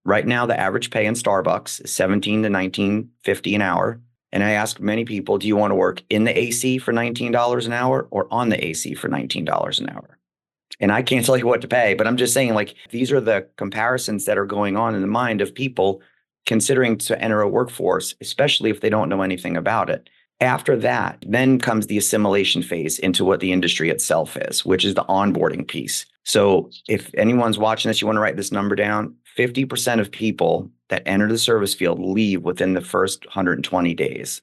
Right now, the average pay in Starbucks is $17 to $19.50 an hour. And I ask many people, do you want to work in the AC for $19 an hour or on the AC for $19 an hour? And I can't tell you what to pay, but I'm just saying, like, these are the comparisons that are going on in the mind of people considering to enter a workforce, especially if they don't know anything about it. After that, then comes the assimilation phase into what the industry itself is, which is the onboarding piece. So if anyone's watching this, you want to write this number down, 50% of people that enter the service field leave within the first 120 days.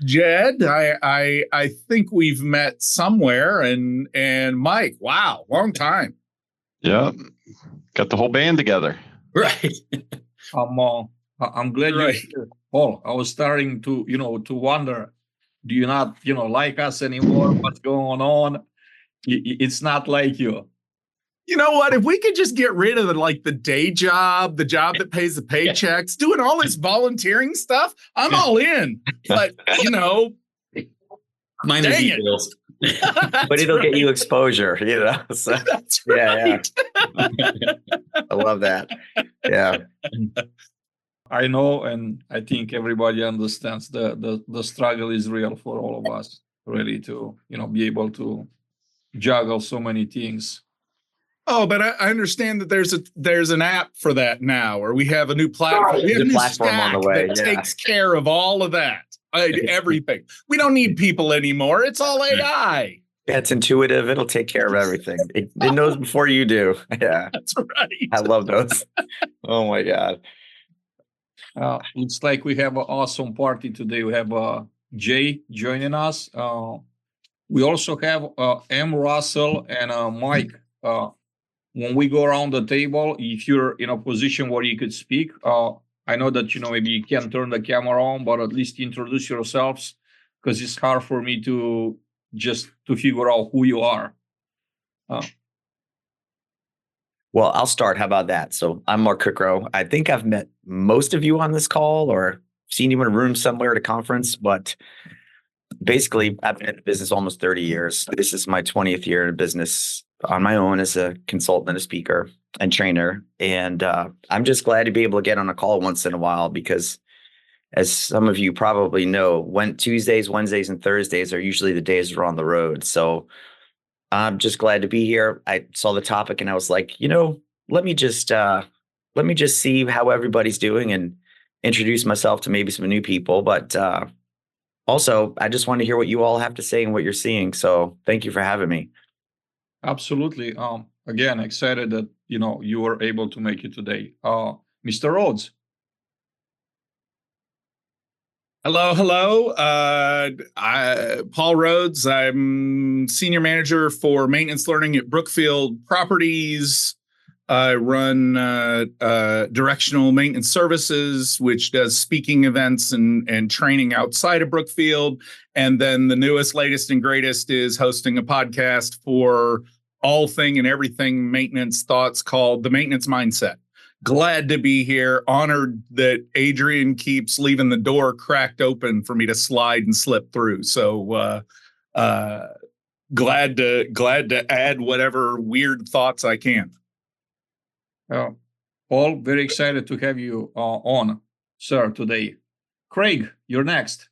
Jed, I think we've met somewhere, and Mike, wow, long time. Yeah, got the whole band together. Right. I'm glad you're here, Paul. I was starting to wonder, do you not like us anymore? What's going on? It's not like you. You know what? If we could just get rid of the day job, the job that pays the paychecks, doing all this volunteering stuff, I'm all in. But mind the details. But it'll get you exposure, So, that's right. Yeah. I love that. Yeah. I know, and I think everybody understands the struggle is real for all of us, really, to be able to juggle so many things. Oh, but I understand that there's an app for that now, or we have a new platform. We have a new platform stack on the way that takes care of all of that, everything. We don't need people anymore. It's all AI. It's intuitive. It'll take care of everything. It knows before you do. Yeah, that's right. I love those. Oh my God. Looks like we have an awesome party today. We have Jay joining us. We also have M. Russell and Mike. When we go around the table, if you're in a position where you could speak, I know that maybe you can't turn the camera on, but at least introduce yourselves, because it's hard for me to figure out who you are. Well, I'll start. How about that? So I'm Mark Cookrow. I think I've met most of you on this call or seen you in a room somewhere at a conference, but basically I've been in the business almost 30 years. This is my 20th year in business on my own as a consultant and a speaker and trainer. And I'm just glad to be able to get on a call once in a while because, as some of you probably know, Tuesdays, Wednesdays, and Thursdays are usually the days we're on the road. So I'm just glad to be here. I saw the topic and I was like, let me just see how everybody's doing and introduce myself to maybe some new people. But also, I just want to hear what you all have to say and what you're seeing. So thank you for having me. Absolutely. Again, excited that you were able to make it today. Mr. Rhodes. Hello. Paul Rhodes. I'm senior manager for maintenance learning at Brookfield Properties. I run directional maintenance services, which does speaking events and training outside of Brookfield. And then the newest, latest, and greatest is hosting a podcast for all thing and everything maintenance thoughts called The Maintenance Mindset. Glad to be here. Honored that Adrian keeps leaving the door cracked open for me to slide and slip through. So glad to add whatever weird thoughts I can. Paul, very excited to have you on, sir, today. Craig, you're next.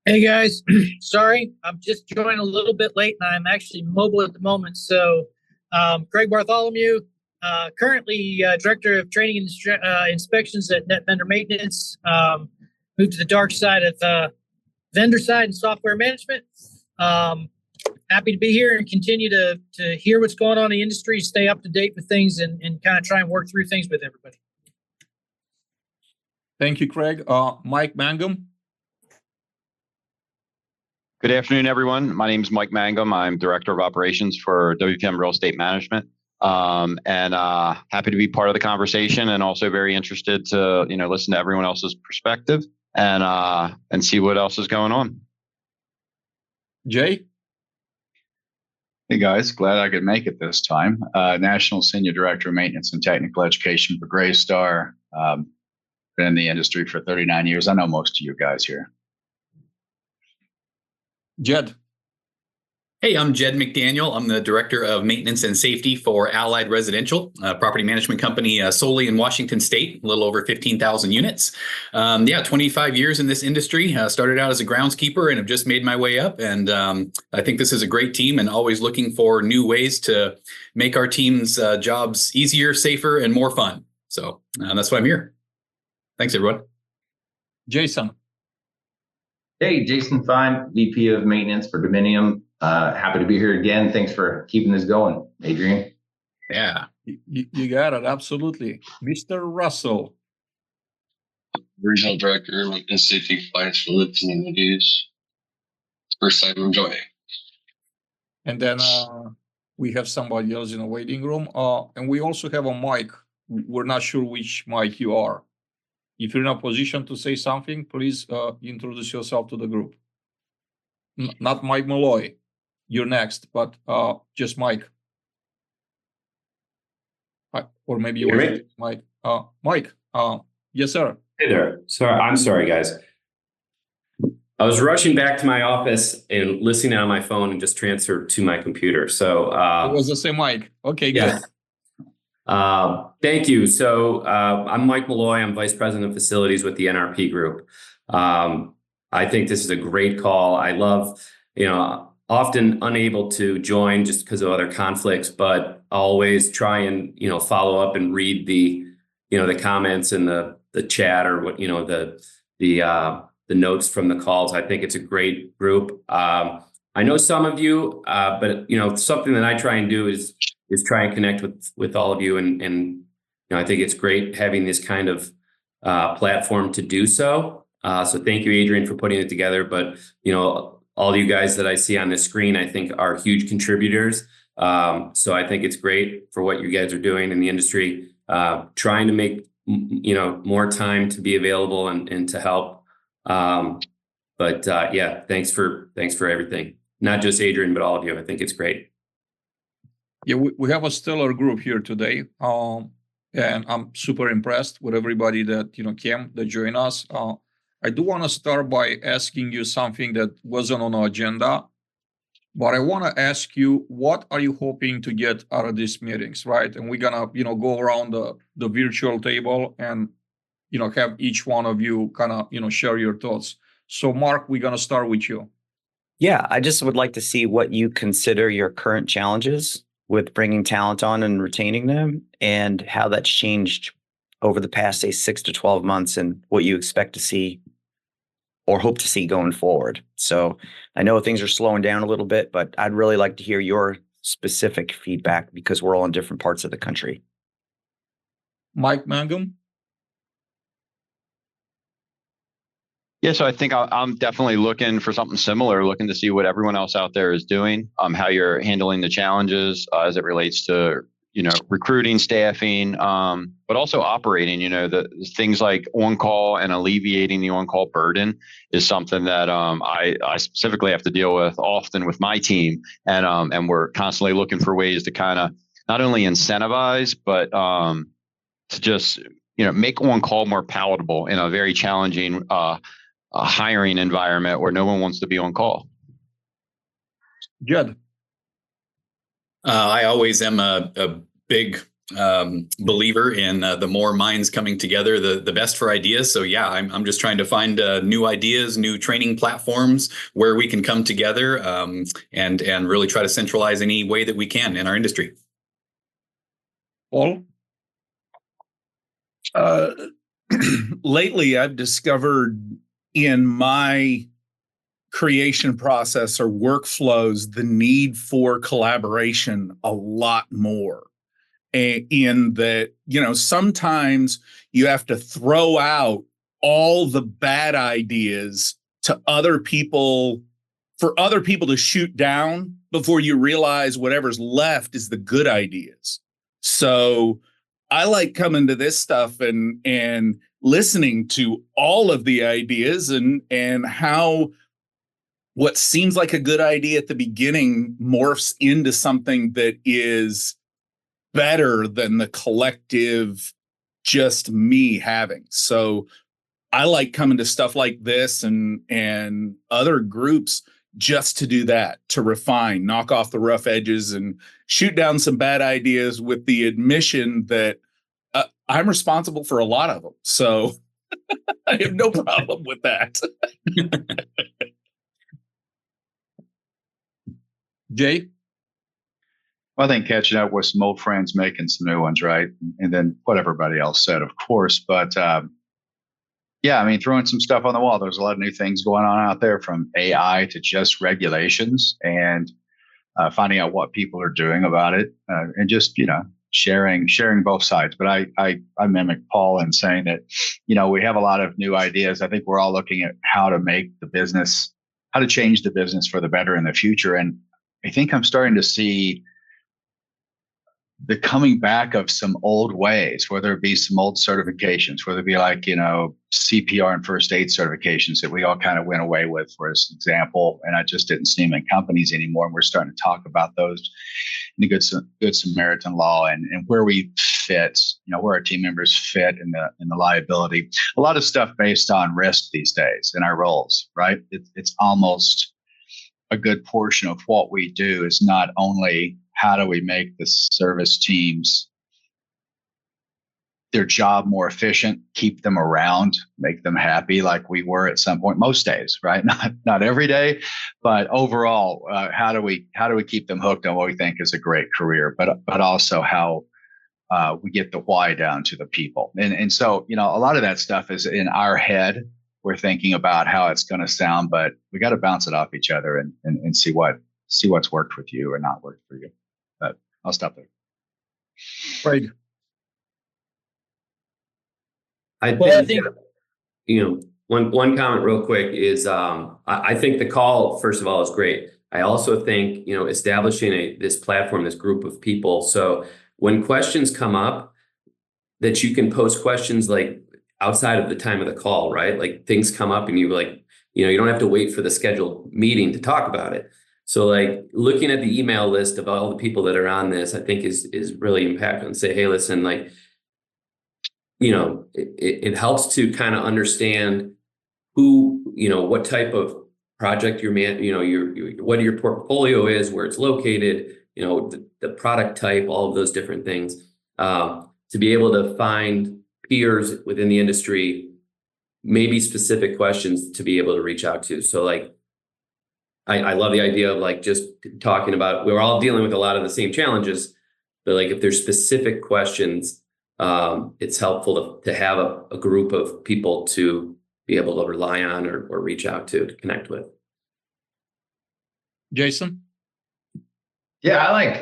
Hey guys, sorry, I'm just joining a little bit late and I'm actually mobile at the moment. So Craig Bartholomew, currently Director of Training and Inspections at Net Vendor Maintenance, moved to the dark side of vendor side and software management. Happy to be here and continue to hear what's going on in the industry, stay up to date with things and kind of try and work through things with everybody. Thank you, Craig. Mike Mangum. Good afternoon, everyone. My name is Mike Mangum. I'm Director of Operations for WPM Real Estate Management. And happy to be part of the conversation and also very interested to, listen to everyone else's perspective and see what else is going on. Jay? Hey guys, glad I could make it this time. National Senior Director of Maintenance and Technical Education for Greystar. Been in the industry for 39 years. I know most of you guys here. Jed. Hey, I'm Jed McDaniel. I'm the Director of Maintenance and Safety for Allied Residential, a property management company solely in Washington State, a little over 15,000 units. 25 years in this industry. Started out as a groundskeeper and have just made my way up. And I think this is a great team and always looking for new ways to make our team's jobs easier, safer, and more fun. So that's why I'm here. Thanks, everyone. Jason. Hey, Jason Fine, VP of Maintenance for Dominium. Happy to be here again. Thanks for keeping this going, Adrian. Yeah. You got it. Absolutely. Mr. Russell. Regional Director, Maintenance Safety Compliance for Live Communities. First time I'm joining. And then we have somebody else in the waiting room. And we also have a mic. We're not sure which mic you are. If you're in a position to say something, please introduce yourself to the group. Not Mike Malloy. You're next, but just Mike. Or maybe you want Mike. Mike, yes, sir. Hey there. I'm sorry, guys. I was rushing back to my office and listening on my phone and just transferred to my computer. So it was the same mic. Okay, yeah. good. Thank you. So I'm Mike Malloy. I'm Vice President of Facilities with the NRP Group. I think this is a great call. I love, often unable to join just because of other conflicts, but always try and, follow up and read the comments in the chat or what, the notes from the calls. I think it's a great group. I know some of you, but something that I try and do is try and connect with all of you. And I think it's great having this kind of platform to do so. So thank you, Adrian, for putting it together. But, all you guys that I see on the screen, I think are huge contributors. So I think it's great for what you guys are doing in the industry, trying to make, more time to be available and to help. Yeah, thanks for everything. Not just Adrian, but all of you. I think it's great. Yeah, we have a stellar group here today. And I'm super impressed with everybody that, came, that joined us. I do want to start by asking you something that wasn't on our agenda, but I want to ask you, what are you hoping to get out of these meetings, right? And we're gonna, go around the virtual table and, have each one of you kind of, share your thoughts. So Mark, we're gonna start with you. Yeah, I just would like to see what you consider your current challenges with bringing talent on and retaining them, and how that's changed over the past, say, 6 to 12 months, and what you expect to see or hope to see going forward. So I know things are slowing down a little bit, but I'd really like to hear your specific feedback because we're all in different parts of the country. Mike Mangum. Yeah, so I think I'm definitely looking for something similar, looking to see what everyone else out there is doing, how you're handling the challenges as it relates to, recruiting, staffing, but also operating, the things like on-call and alleviating the on-call burden is something that I specifically have to deal with often with my team. And we're constantly looking for ways to kind of not only incentivize, but to just, make on-call more palatable in a very challenging hiring environment where no one wants to be on call. Jed. I always am a big believer in the more minds coming together, the best for ideas. So yeah, I'm just trying to find new ideas, new training platforms where we can come together and really try to centralize any way that we can in our industry. Paul? Lately, I've discovered in my creation process or workflows the need for collaboration a lot more. In that, sometimes you have to throw out all the bad ideas to other people for other people to shoot down before you realize whatever's left is the good ideas. So I like coming to this stuff and listening to all of the ideas and how what seems like a good idea at the beginning morphs into something that is better than the collective just me having. So I like coming to stuff like this and other groups just to do that, to refine, knock off the rough edges, and shoot down some bad ideas with the admission that I'm responsible for a lot of them. So I have no problem with that. Jay? Well, I think catching up with some old friends, making some new ones, right? And then what everybody else said, of course. But yeah, I mean, throwing some stuff on the wall. There's a lot of new things going on out there, from AI to just regulations, and finding out what people are doing about it, and just, sharing both sides. But I mimic Paul in saying that, we have a lot of new ideas. I think we're all looking at how to change the business for the better in the future. And I think I'm starting to see the coming back of some old ways, whether it be some old certifications, whether it be like, CPR and first aid certifications that we all kind of went away with, for example, and I just didn't see them in companies anymore. And we're starting to talk about those in the Good Samaritan law, and where we fit, where our team members fit in the liability. A lot of stuff based on risk these days in our roles, right? It's almost a good portion of what we do is not only how do we make the service teams, their job more efficient, keep them around, make them happy like we were at some point, most days, right? Not every day, but overall, how do we keep them hooked on what we think is a great career, but also how we get the why down to the people. And so, a lot of that stuff is in our head. We're thinking about how it's going to sound, but we got to bounce it off each other and see what's worked with you or not worked for you. But I'll stop there. Craig? I think one comment real quick is I think the call, first of all, is great. I also think, establishing this platform, this group of people. So when questions come up, that you can post questions like outside of the time of the call, right? Like things come up and you don't have to wait for the scheduled meeting to talk about it. So like looking at the email list of all the people that are on this, I think is really impactful, and say, hey, listen, like, it helps to kind of understand who, what type of project what your portfolio is, where it's located, the product type, all of those different things, to be able to find peers within the industry, maybe specific questions to be able to reach out to. So like, I love the idea of like just talking about, we're all dealing with a lot of the same challenges, but like if there's specific questions, it's helpful to have a group of people to be able to rely on or reach out to connect with. Jason? Yeah,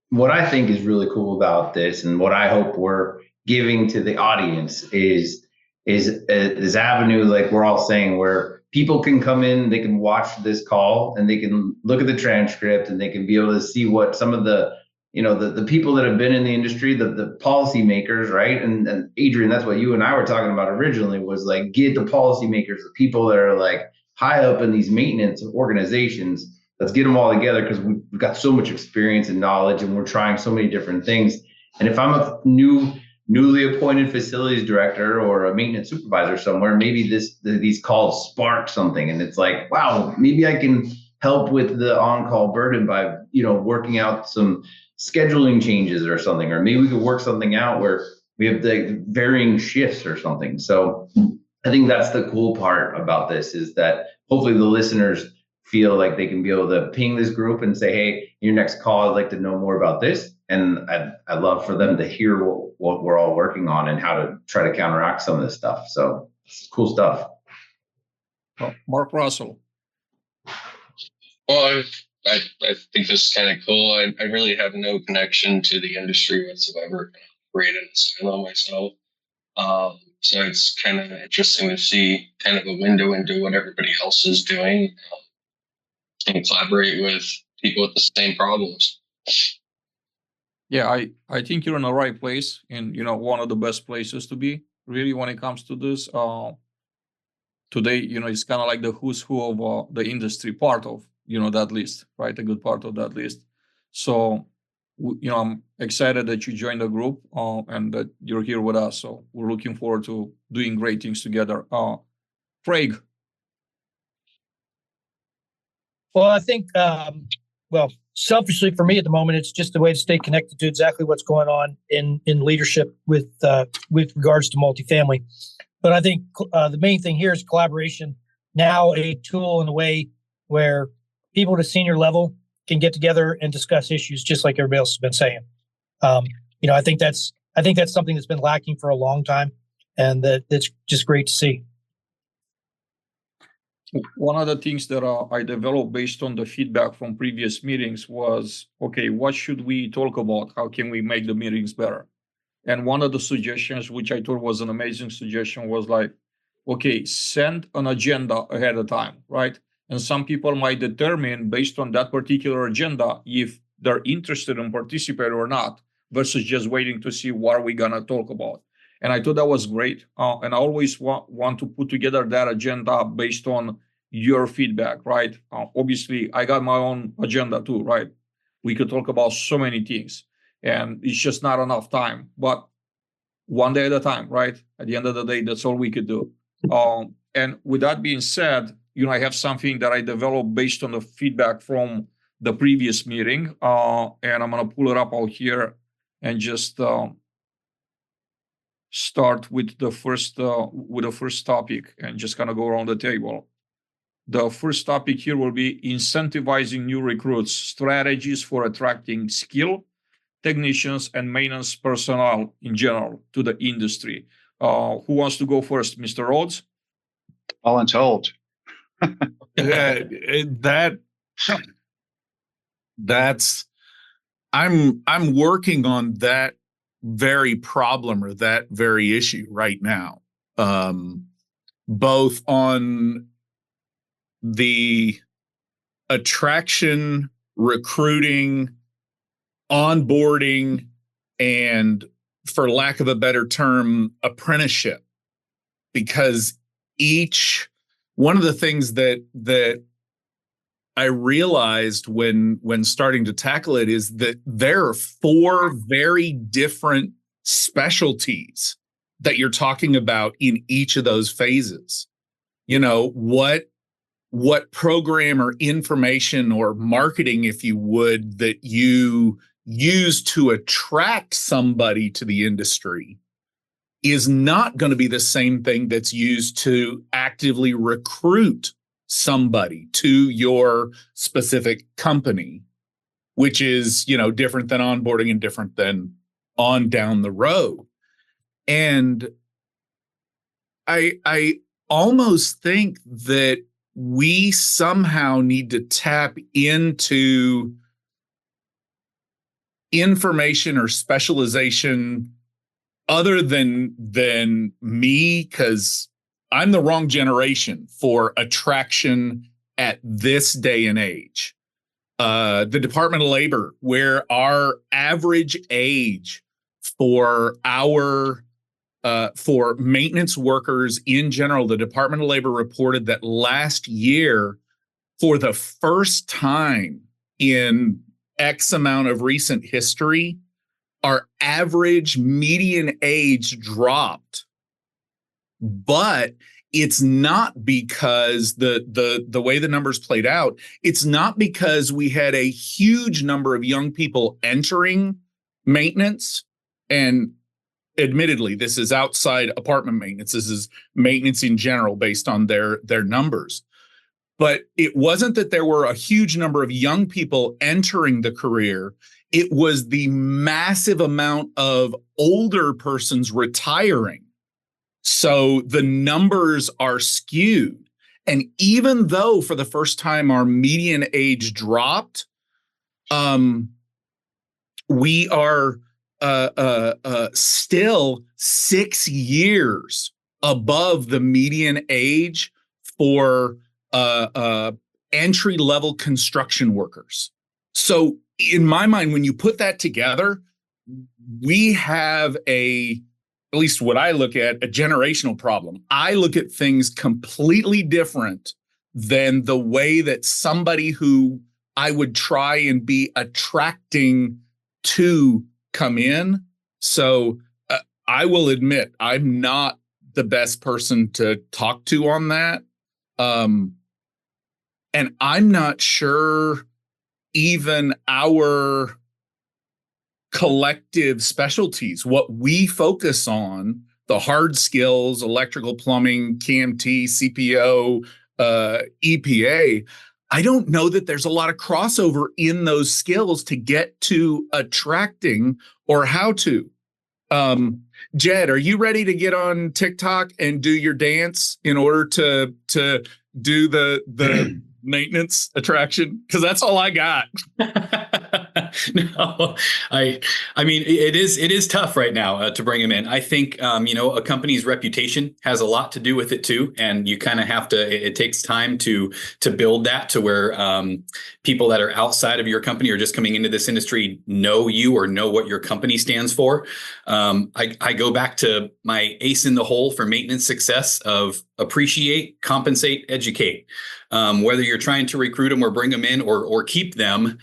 what I think is really cool about this, and what I hope we're giving to the audience is this avenue, like we're all saying, where people can come in, they can watch this call, and they can look at the transcript, and they can be able to see what some of the people that have been in the industry, the policymakers, right? And Adrian, that's what you and I were talking about originally, was like, get the policymakers, the people that are like high up in these maintenance organizations. Let's get them all together, because we've got so much experience and knowledge, and we're trying so many different things. And if I'm a newly appointed facilities director or a maintenance supervisor somewhere, maybe these calls spark something, and it's like, wow, maybe I can help with the on-call burden by working out some scheduling changes or something, or maybe we could work something out where we have the varying shifts or something. So I think that's the cool part about this, is that hopefully the listeners feel like they can be able to ping this group and say, hey, your next call, I'd like to know more about this. And I'd love for them to hear what we're all working on and how to try to counteract some of this stuff. So it's cool stuff. Mark Russell. Well, I think this is kind of cool. I really have no connection to the industry whatsoever. Created a silo myself. So it's kind of interesting to see kind of a window into what everybody else is doing, and collaborate with people with the same problems. Yeah, I think you're in the right place, and one of the best places to be, really, when it comes to this. Today, it's kind of like the who's who of the industry part of that list, right? A good part of that list. So, I'm excited that you joined the group and that you're here with us. So we're looking forward to doing great things together. Craig. Well, I think, selfishly for me at the moment, it's just a way to stay connected to exactly what's going on in leadership with regards to multifamily. But I think the main thing here is collaboration. Now a tool in a way where people at a senior level can get together and discuss issues, just like everybody else has been saying. I think that's something that's been lacking for a long time, and that's just great to see. One of the things that I developed based on the feedback from previous meetings was, okay, what should we talk about? How can we make the meetings better? And one of the suggestions, which I thought was an amazing suggestion, was like, okay, send an agenda ahead of time, right? And some people might determine based on that particular agenda if they're interested in participate or not, versus just waiting to see what are we gonna talk about. And I thought that was great. And I always want to put together that agenda based on your feedback, right? Obviously, I got my own agenda too, right? We could talk about so many things, and it's just not enough time. But one day at a time, right? At the end of the day, that's all we could do. And with that being said, I have something that I developed based on the feedback from the previous meeting, and I'm gonna pull it up out here and just start with the first topic and just kind of go around the table. The first topic here will be incentivizing new recruits, strategies for attracting skilled technicians and maintenance personnel in general to the industry. Who wants to go first, Mr. Rhodes? All untold. I'm working on that very problem or that very issue right now, both on the attraction, recruiting, onboarding, and, for lack of a better term, apprenticeship. Because one of the things that I realized when starting to tackle it is that there are 4 very different specialties that you're talking about in each of those phases. What program or information or marketing, if you would, that you use to attract somebody to the industry is not going to be the same thing that's used to actively recruit somebody to your specific company, which is, different than onboarding and different than on down the road. And I almost think that we somehow need to tap into information or specialization other than me, because I'm the wrong generation for attraction at this day and age. The Department of Labor, where our average age for maintenance workers in general, the Department of Labor reported that last year, for the first time in X amount of recent history, our average median age dropped. But it's not because the way the numbers played out, it's not because we had a huge number of young people entering maintenance. And admittedly, this is outside apartment maintenance. This is maintenance in general based on their numbers. But it wasn't that there were a huge number of young people entering the career. It was the massive amount of older persons retiring. So the numbers are skewed. And even though for the first time our median age dropped, we are still 6 years above the median age for entry-level construction workers. So in my mind, when you put that together, we have at least what I look at, a generational problem. I look at things completely different than the way that somebody who I would try and be attracting to come in. So I will admit, I'm not the best person to talk to on that. And I'm not sure even our collective specialties, what we focus on, the hard skills, electrical, plumbing, KMT, CPO, EPA, I don't know that there's a lot of crossover in those skills to get to attracting or how to. Jed, are you ready to get on TikTok and do your dance in order to do the maintenance attraction? Because that's all I got. No, I mean, it is tough right now to bring them in. I think, a company's reputation has a lot to do with it too. And you kind of have to, it takes time to build that to where people that are outside of your company or just coming into this industry know you or know what your company stands for. I go back to my ace in the hole for maintenance success of appreciate, compensate, educate. Whether you're trying to recruit them or bring them in or keep them,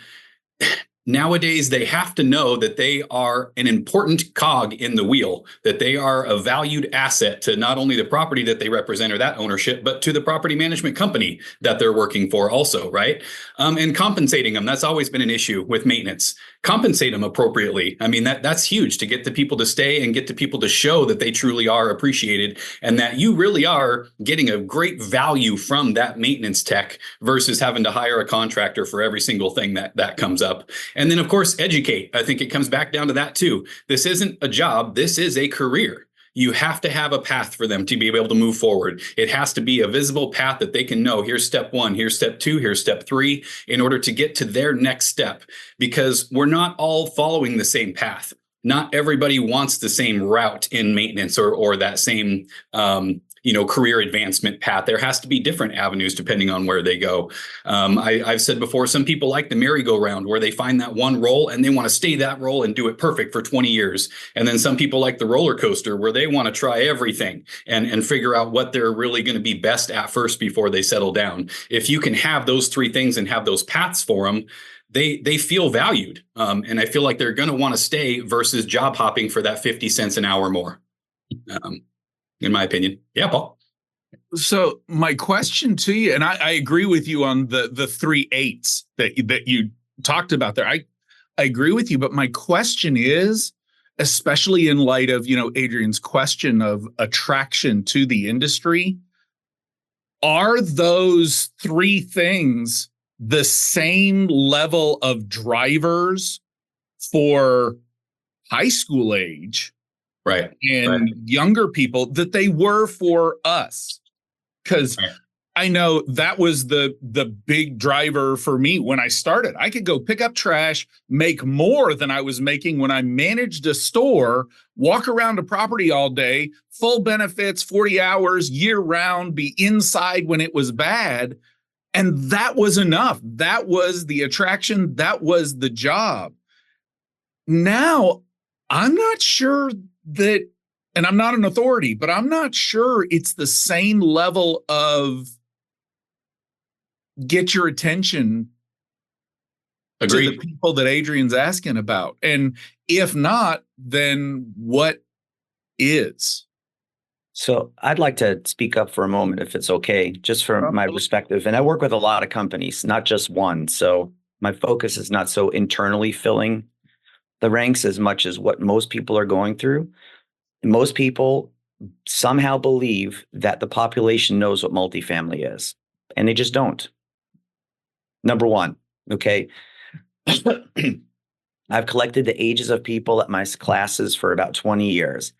nowadays, they have to know that they are an important cog in the wheel, that they are a valued asset to not only the property that they represent or that ownership, but to the property management company that they're working for also, right? And compensating them, that's always been an issue with maintenance. Compensate them appropriately. I mean, that's huge to get the people to stay and get the people to show that they truly are appreciated and that you really are getting a great value from that maintenance tech versus having to hire a contractor for every single thing that comes up. And then, of course, educate. I think it comes back down to that, too. This isn't a job. This is a career. You have to have a path for them to be able to move forward. It has to be a visible path that they can know. Here's step 1, here's step 2, here's step 3 in order to get to their next step, because we're not all following the same path. Not everybody wants the same route in maintenance or that same career advancement path. There has to be different avenues depending on where they go. I've said before, some people like the merry-go-round where they find that one role and they want to stay that role and do it perfect for 20 years. And then some people like the roller coaster where they want to try everything and figure out what they're really going to be best at first before they settle down. If you can have those 3 things and have those paths for them, they feel valued. And I feel like they're going to want to stay versus job hopping for that 50 cents an hour more. In my opinion. Yeah, Paul. So my question to you, and I agree with you on the 3 8s that you talked about there. I agree with you, but my question is, especially in light of, Adrian's question of attraction to the industry, are those 3 things the same level of drivers for high school age? Right. And younger people that they were for us? Because I know that was the big driver for me when I started. I could go pick up trash, make more than I was making when I managed a store, walk around a property all day, full benefits, 40 hours, year round, be inside when it was bad. And that was enough. That was the attraction. That was the job. Now, I'm not sure that, and I'm not an authority, but I'm not sure it's the same level of get your attention Agreed. to the people that Adrian's asking about. And if not, then what is? So I'd like to speak up for a moment, if it's okay, just from my perspective. And I work with a lot of companies, not just one. So my focus is not so internally filling the ranks as much as what most people are going through. Most people somehow believe that the population knows what multifamily is, and they just don't. Number one, okay. I've collected the ages of people at my classes for about 20 years.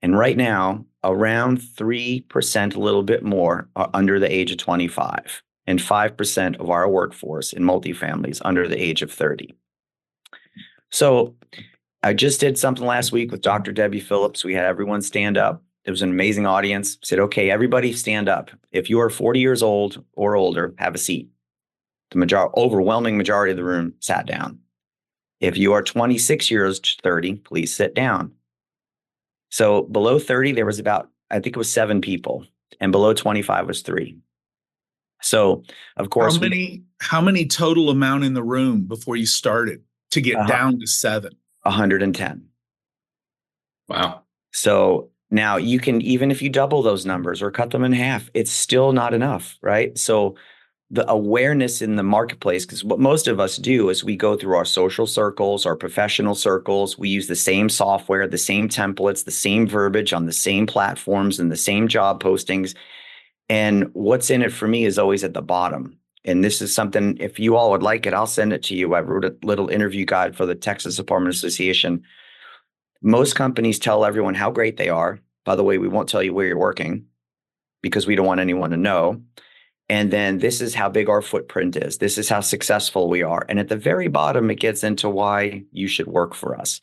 And right now, around 3%, a little bit more, are under the age of 25. And 5% of our workforce in multifamily is under the age of 30. So I just did something last week with Dr. Debbie Phillips. We had everyone stand up. It was an amazing audience. I said, okay, everybody stand up. If you are 40 years old or older, have a seat. The overwhelming majority of the room sat down. If you are 26 years to 30, please sit down. So below 30, there was about, I think it was 7 people, and below 25 was 3. So of course, how many total amount in the room before you started to get down to 7? 110. Wow. So now you can, even if you double those numbers or cut them in half, it's still not enough, right? So the awareness in the marketplace, because what most of us do is we go through our social circles, our professional circles, we use the same software, the same templates, the same verbiage on the same platforms and the same job postings. And what's in it for me is always at the bottom. And this is something, if you all would like it, I'll send it to you. I wrote a little interview guide for the Texas Apartment Association. Most companies tell everyone how great they are. By the way, we won't tell you where you're working because we don't want anyone to know. And then this is how big our footprint is. This is how successful we are. And at the very bottom, it gets into why you should work for us.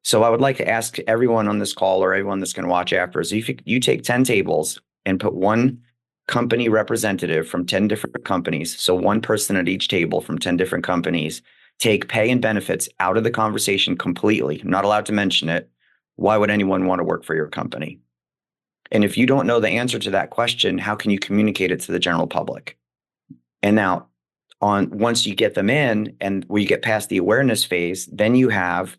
So I would like to ask everyone on this call or everyone that's going to watch after is if you take 10 tables and put one company representative from 10 different companies, so one person at each table from 10 different companies, take pay and benefits out of the conversation completely. I'm not allowed to mention it. Why would anyone want to work for your company? And if you don't know the answer to that question, how can you communicate it to the general public? And now, once you get them in and we get past the awareness phase, then you have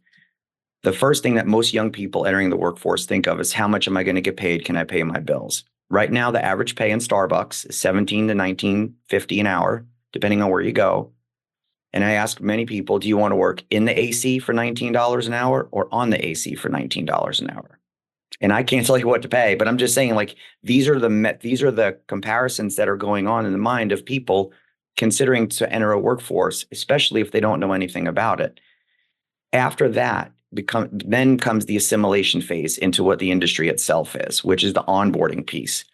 the first thing that most young people entering the workforce think of is how much am I going to get paid? Can I pay my bills? Right now, the average pay in Starbucks is $17 to $19.50 an hour, depending on where you go. And I ask many people, do you want to work in the AC for $19 an hour or on the AC for $19 an hour? And I can't tell you what to pay, but I'm just saying, like, these are the comparisons that are going on in the mind of people considering to enter a workforce, especially if they don't know anything about it. After that, then comes the assimilation phase into what the industry itself is, which is the onboarding piece.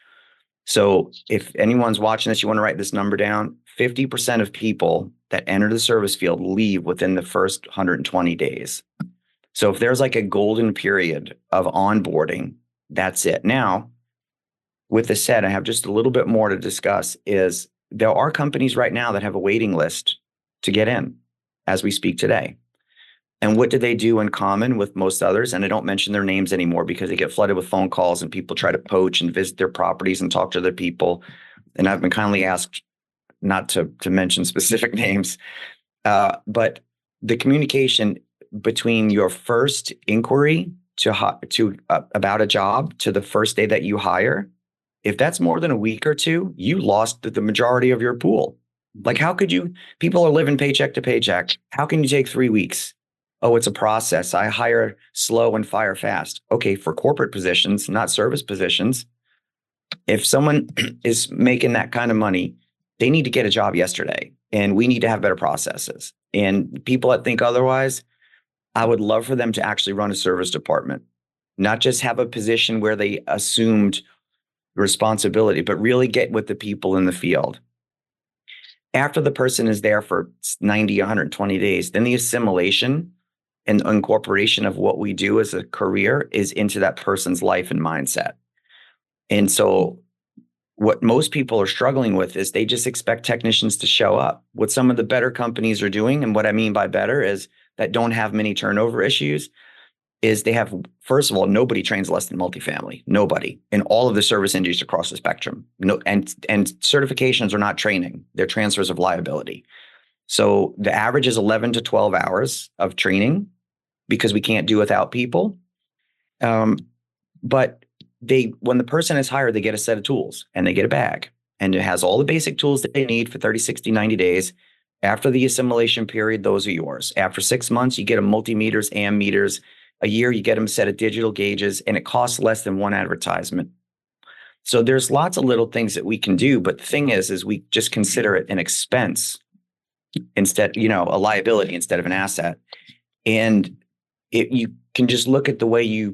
So if anyone's watching this, you want to write this number down, 50% of people that enter the service field leave within the first 120 days. So if there's like a golden period of onboarding, that's it. Now, with this said, I have just a little bit more to discuss is there are companies right now that have a waiting list to get in as we speak today. And what do they do in common with most others? And I don't mention their names anymore because they get flooded with phone calls and people try to poach and visit their properties and talk to other people. And I've been kindly asked not to mention specific names, but the communication between your first inquiry to about a job to the first day that you hire, if that's more than a week or two, you lost the majority of your pool. Like, how could you? People are living paycheck to paycheck. How can you take 3 weeks? Oh, it's a process. I hire slow and fire fast. Okay, for corporate positions, not service positions. If someone is making that kind of money, they need to get a job yesterday, and we need to have better processes. And people that think otherwise, I would love for them to actually run a service department, not just have a position where they assumed responsibility, but really get with the people in the field. After the person is there for 90, 120 days, then the assimilation and incorporation of what we do as a career is into that person's life and mindset. And so what most people are struggling with is they just expect technicians to show up. What some of the better companies are doing, and what I mean by better is that don't have many turnover issues, is they have, first of all, nobody trains less than multifamily. Nobody in all of the service industries across the spectrum. No, and certifications are not training; they're transfers of liability. So the average is 11 to 12 hours of training because we can't do without people. But when the person is hired, they get a set of tools and they get a bag, and it has all the basic tools that they need for 30, 60, 90 days. After the assimilation period, those are yours. After 6 months, you get them multimeters, ammeters. A year, you get them a set of digital gauges, and it costs less than one advertisement. So there's lots of little things that we can do. But the thing is we just consider it an expense instead, a liability instead of an asset. And you can just look at the way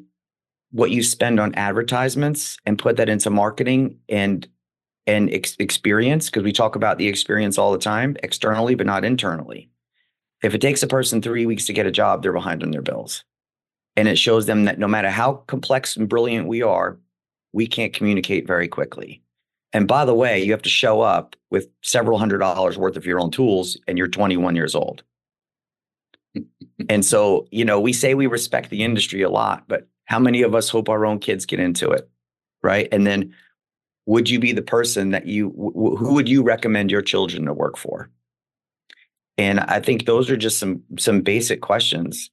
what you spend on advertisements and put that into marketing and experience, because we talk about the experience all the time, externally, but not internally. If it takes a person 3 weeks to get a job, they're behind on their bills. And it shows them that no matter how complex and brilliant we are, we can't communicate very quickly. And by the way, you have to show up with several $100s worth of your own tools, and you're 21 years old. And so, we say we respect the industry a lot, but how many of us hope our own kids get into it, right? And then would you be the person that who would you recommend your children to work for? And I think those are just some basic questions.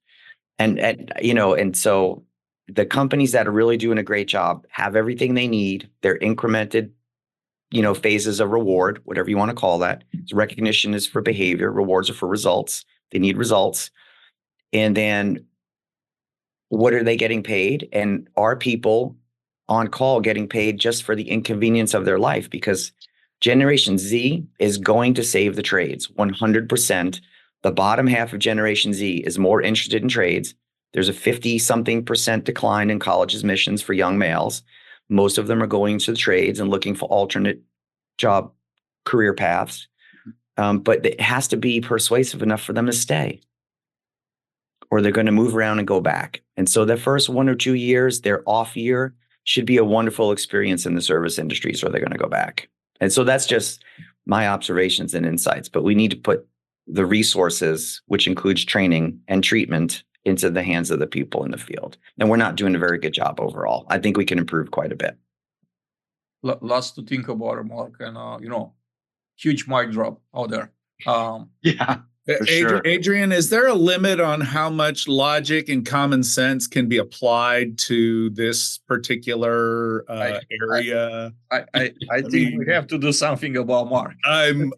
And so the companies that are really doing a great job have everything they need. They're incremented phases of reward, whatever you want to call that. So recognition is for behavior, rewards are for results. They need results. And then what are they getting paid? And are people on call getting paid just for the inconvenience of their life? Because Generation Z is going to save the trades 100%. The bottom half of Generation Z is more interested in trades. There's a 50-something% decline in college admissions for young males. Most of them are going to the trades and looking for alternate job career paths. But it has to be persuasive enough for them to stay, or they're going to move around and go back. And so the first 1 or 2 years, their off year should be a wonderful experience in the service industries, or they're going to go back. And so that's just my observations and insights. But we need to put the resources, which includes training and treatment, into the hands of the people in the field. And we're not doing a very good job overall. I think we can improve quite a bit. Lots to think about it, Mark, and huge mic drop out there. Yeah. For sure. Adrian, is there a limit on how much logic and common sense can be applied to this particular area? I think we have to do something about Mark. I'm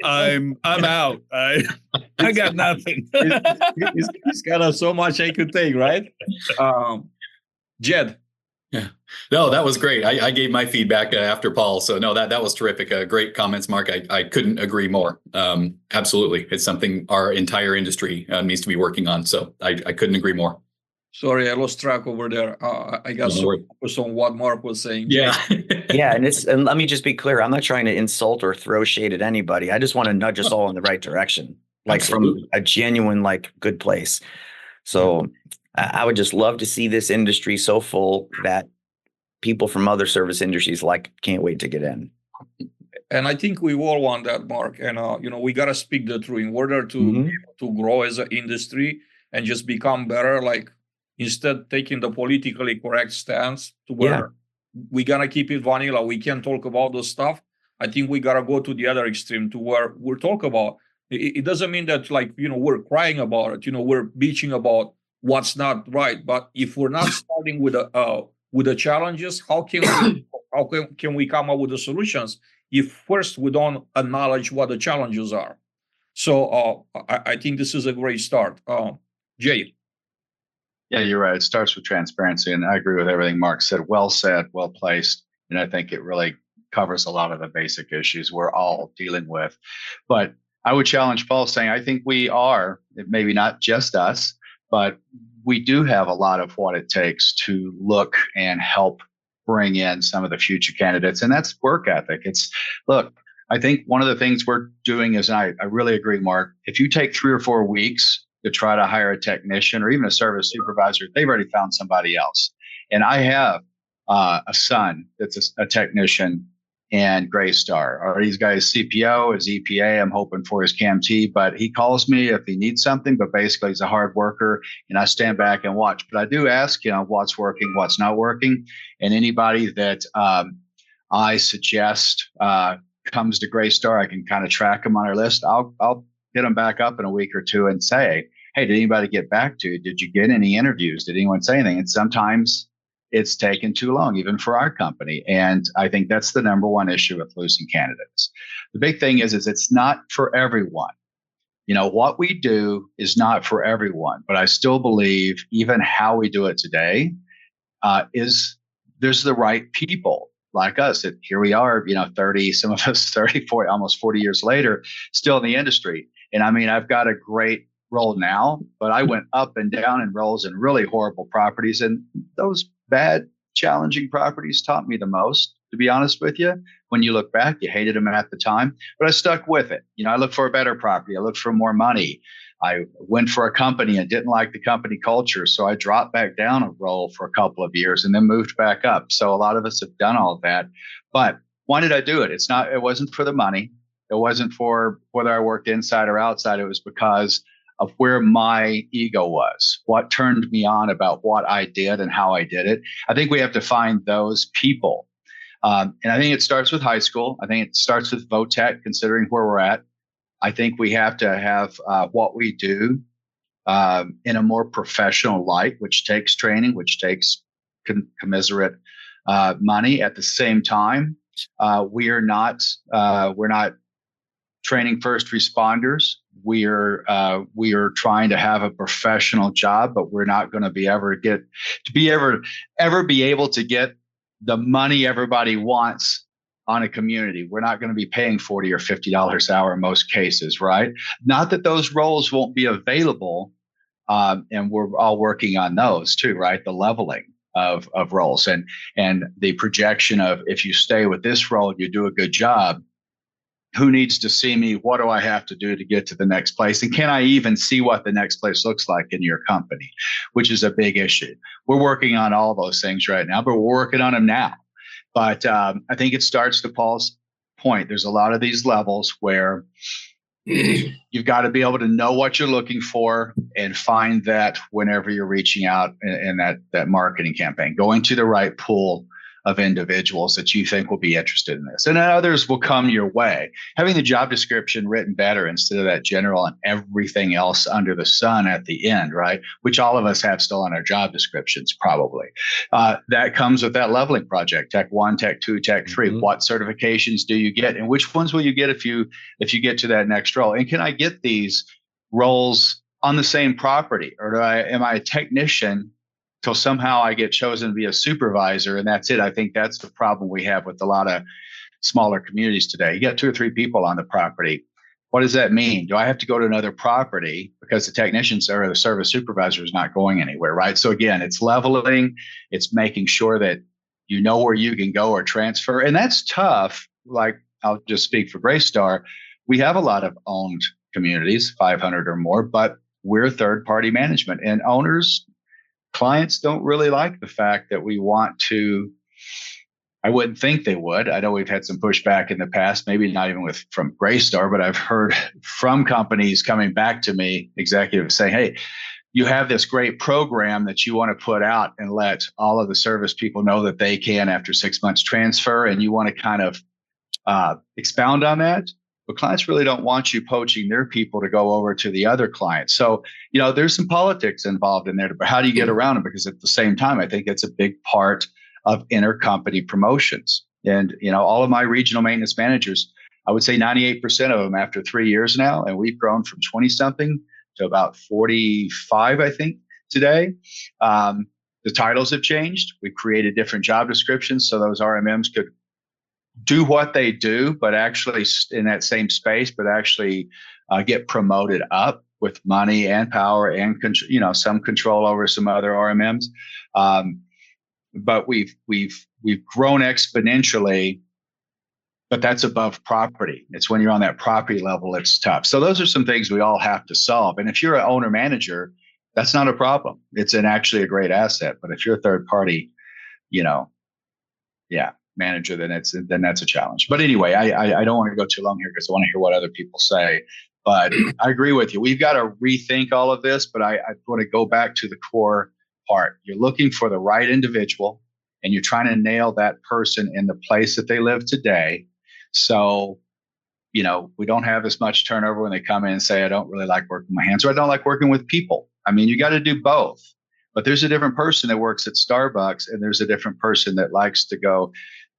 out. I got nothing. He's got so much I could take, right? Jed. Yeah. No, that was great. I gave my feedback after Paul. So no, that was terrific. Great comments, Mark. I couldn't agree more. Absolutely. It's something our entire industry needs to be working on. So I couldn't agree more. Sorry, I lost track over there. I got so focused on what Mark was saying. Yeah. Yeah. And let me just be clear. I'm not trying to insult or throw shade at anybody. I just want to nudge us all in the right direction, like Absolutely. From a genuine, good place. So I would just love to see this industry so full that people from other service industries can't wait to get in. And I think we all want that, Mark. And we got to speak the truth in order to grow as an industry and just become better. Instead taking the politically correct stance to where we gotta keep it vanilla. We can't talk about the stuff. I think we gotta go to the other extreme to where we're talk about. It doesn't mean that we're crying about it. We're bitching about what's not right. But if we're not starting with the challenges, how can we come up with the solutions if first we don't acknowledge what the challenges are? So I think this is a great start. Jay. Yeah, you're right. It starts with transparency, and I agree with everything Mark said. Well said, well placed, and I think it really covers a lot of the basic issues we're all dealing with. But I would challenge Paul, saying I think we are, maybe not just us, but we do have a lot of what it takes to look and help bring in some of the future candidates, and that's work ethic. I think one of the things we're doing is, and I really agree, Mark, if you take 3 or 4 weeks to try to hire a technician or even a service supervisor, they've already found somebody else. And I have a son that's a technician in Greystar. Or he's got his CPO, his EPA. I'm hoping for his CAMT, but he calls me if he needs something. But basically, he's a hard worker, and I stand back and watch. But I do ask, what's working, what's not working, and anybody that I suggest comes to Greystar, I can kind of track them on our list. I'll hit them back up in a week or two and say, hey, did anybody get back to you? Did you get any interviews? Did anyone say anything? And sometimes it's taken too long, even for our company. And I think that's the number one issue with losing candidates. The big thing is it's not for everyone. What we do is not for everyone, but I still believe even how we do it today there's the right people like us. Here we are, 30, some of us 30, 40, almost 40 years later, still in the industry. And I mean, I've got a great role now, but I went up and down in roles in really horrible properties. And those bad, challenging properties taught me the most, to be honest with you. When you look back, you hated them at the time, but I stuck with it. I looked for a better property. I looked for more money. I went for a company and didn't like the company culture. So I dropped back down a role for a couple of years and then moved back up. So a lot of us have done all of that. But why did I do it? It wasn't for the money. It wasn't for whether I worked inside or outside. It was because of where my ego was, what turned me on about what I did and how I did it. I think we have to find those people. And I think it starts with high school. I think it starts with VOTEC, considering where we're at. I think we have to have what we do in a more professional light, which takes training, which takes commensurate money. At the same time, We're not training first responders. We are trying to have a professional job, but we're not going to be able to get the money everybody wants on a community. We're not going to be paying $40 or $50 an hour in most cases, right? Not that those roles won't be available, and we're all working on those too, right? The leveling of roles and the projection of, if you stay with this role, you do a good job. Who needs to see me? What do I have to do to get to the next place? And can I even see what the next place looks like in your company, which is a big issue. We're working on all those things right now, but we're working on them now. But I think it starts to Paul's point. There's a lot of these levels where you've got to be able to know what you're looking for and find that whenever you're reaching out in that marketing campaign, going to the right pool of individuals that you think will be interested in this. And then others will come your way. Having the job description written better instead of that general and everything else under the sun at the end, right? Which all of us have still on our job descriptions, probably. That comes with that leveling project, Tech 1, Tech 2, Tech 3. Mm-hmm. What certifications do you get? And which ones will you get if you get to that next role? And can I get these roles on the same property? Or am I a technician till somehow I get chosen to be a supervisor, and that's it? I think that's the problem we have with a lot of smaller communities today. You got 2 or 3 people on the property. What does that mean? Do I have to go to another property because the technicians or the service supervisor is not going anywhere, right? So again, it's leveling, it's making sure that you know where you can go or transfer. And that's tough. Like, I'll just speak for Greystar. We have a lot of owned communities, 500 or more, but we're third-party management, and clients don't really like the fact that we want to. I wouldn't think they would. I know we've had some pushback in the past, maybe not even from Greystar, but I've heard from companies coming back to me, executives saying, hey, you have this great program that you want to put out and let all of the service people know that they can, after 6 months, transfer, and you want to kind of expound on that. But clients really don't want you poaching their people to go over to the other clients. So, there's some politics involved in there, but how do you get around it? Because at the same time, I think it's a big part of intercompany promotions. And, all of my regional maintenance managers, I would say 98% of them after 3 years now, and we've grown from 20 something to about 45, I think, today. The titles have changed. We've created different job descriptions so those RMMs could do what they do, but actually in that same space, but actually get promoted up with money and power and some control over some other RMMs. But we've grown exponentially, but that's above property. It's when you're on that property level, it's tough. So those are some things we all have to solve. And if you're an owner manager, that's not a problem. It's actually a great asset. But if you're a third party, manager, then that's a challenge. But anyway, I don't want to go too long here because I want to hear what other people say. But I agree with you. We've got to rethink all of this, but I want to go back to the core part. You're looking for the right individual, and you're trying to nail that person in the place that they live today. So, we don't have as much turnover when they come in and say, I don't really like working with my hands, or I don't like working with people. I mean, you got to do both. But there's a different person that works at Starbucks, and there's a different person that likes to go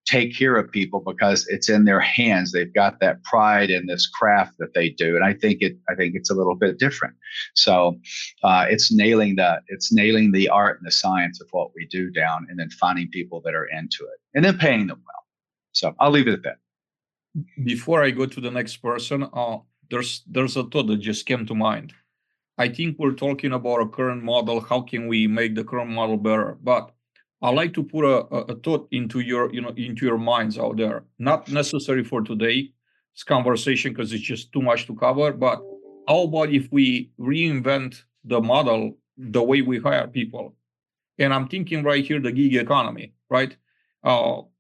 take care of people because it's in their hands. They've got that pride in this craft that they do. And I think it's a little bit different. So it's nailing the art and the science of what we do down, and then finding people that are into it and then paying them well. So I'll leave it at that. Before I go to the next person, there's a thought that just came to mind. I think we're talking about a current model. How can we make the current model better? But I like to put a thought into your minds out there. Not necessary for today's conversation because it's just too much to cover. But how about if we reinvent the model, the way we hire people? And I'm thinking right here, the gig economy, right?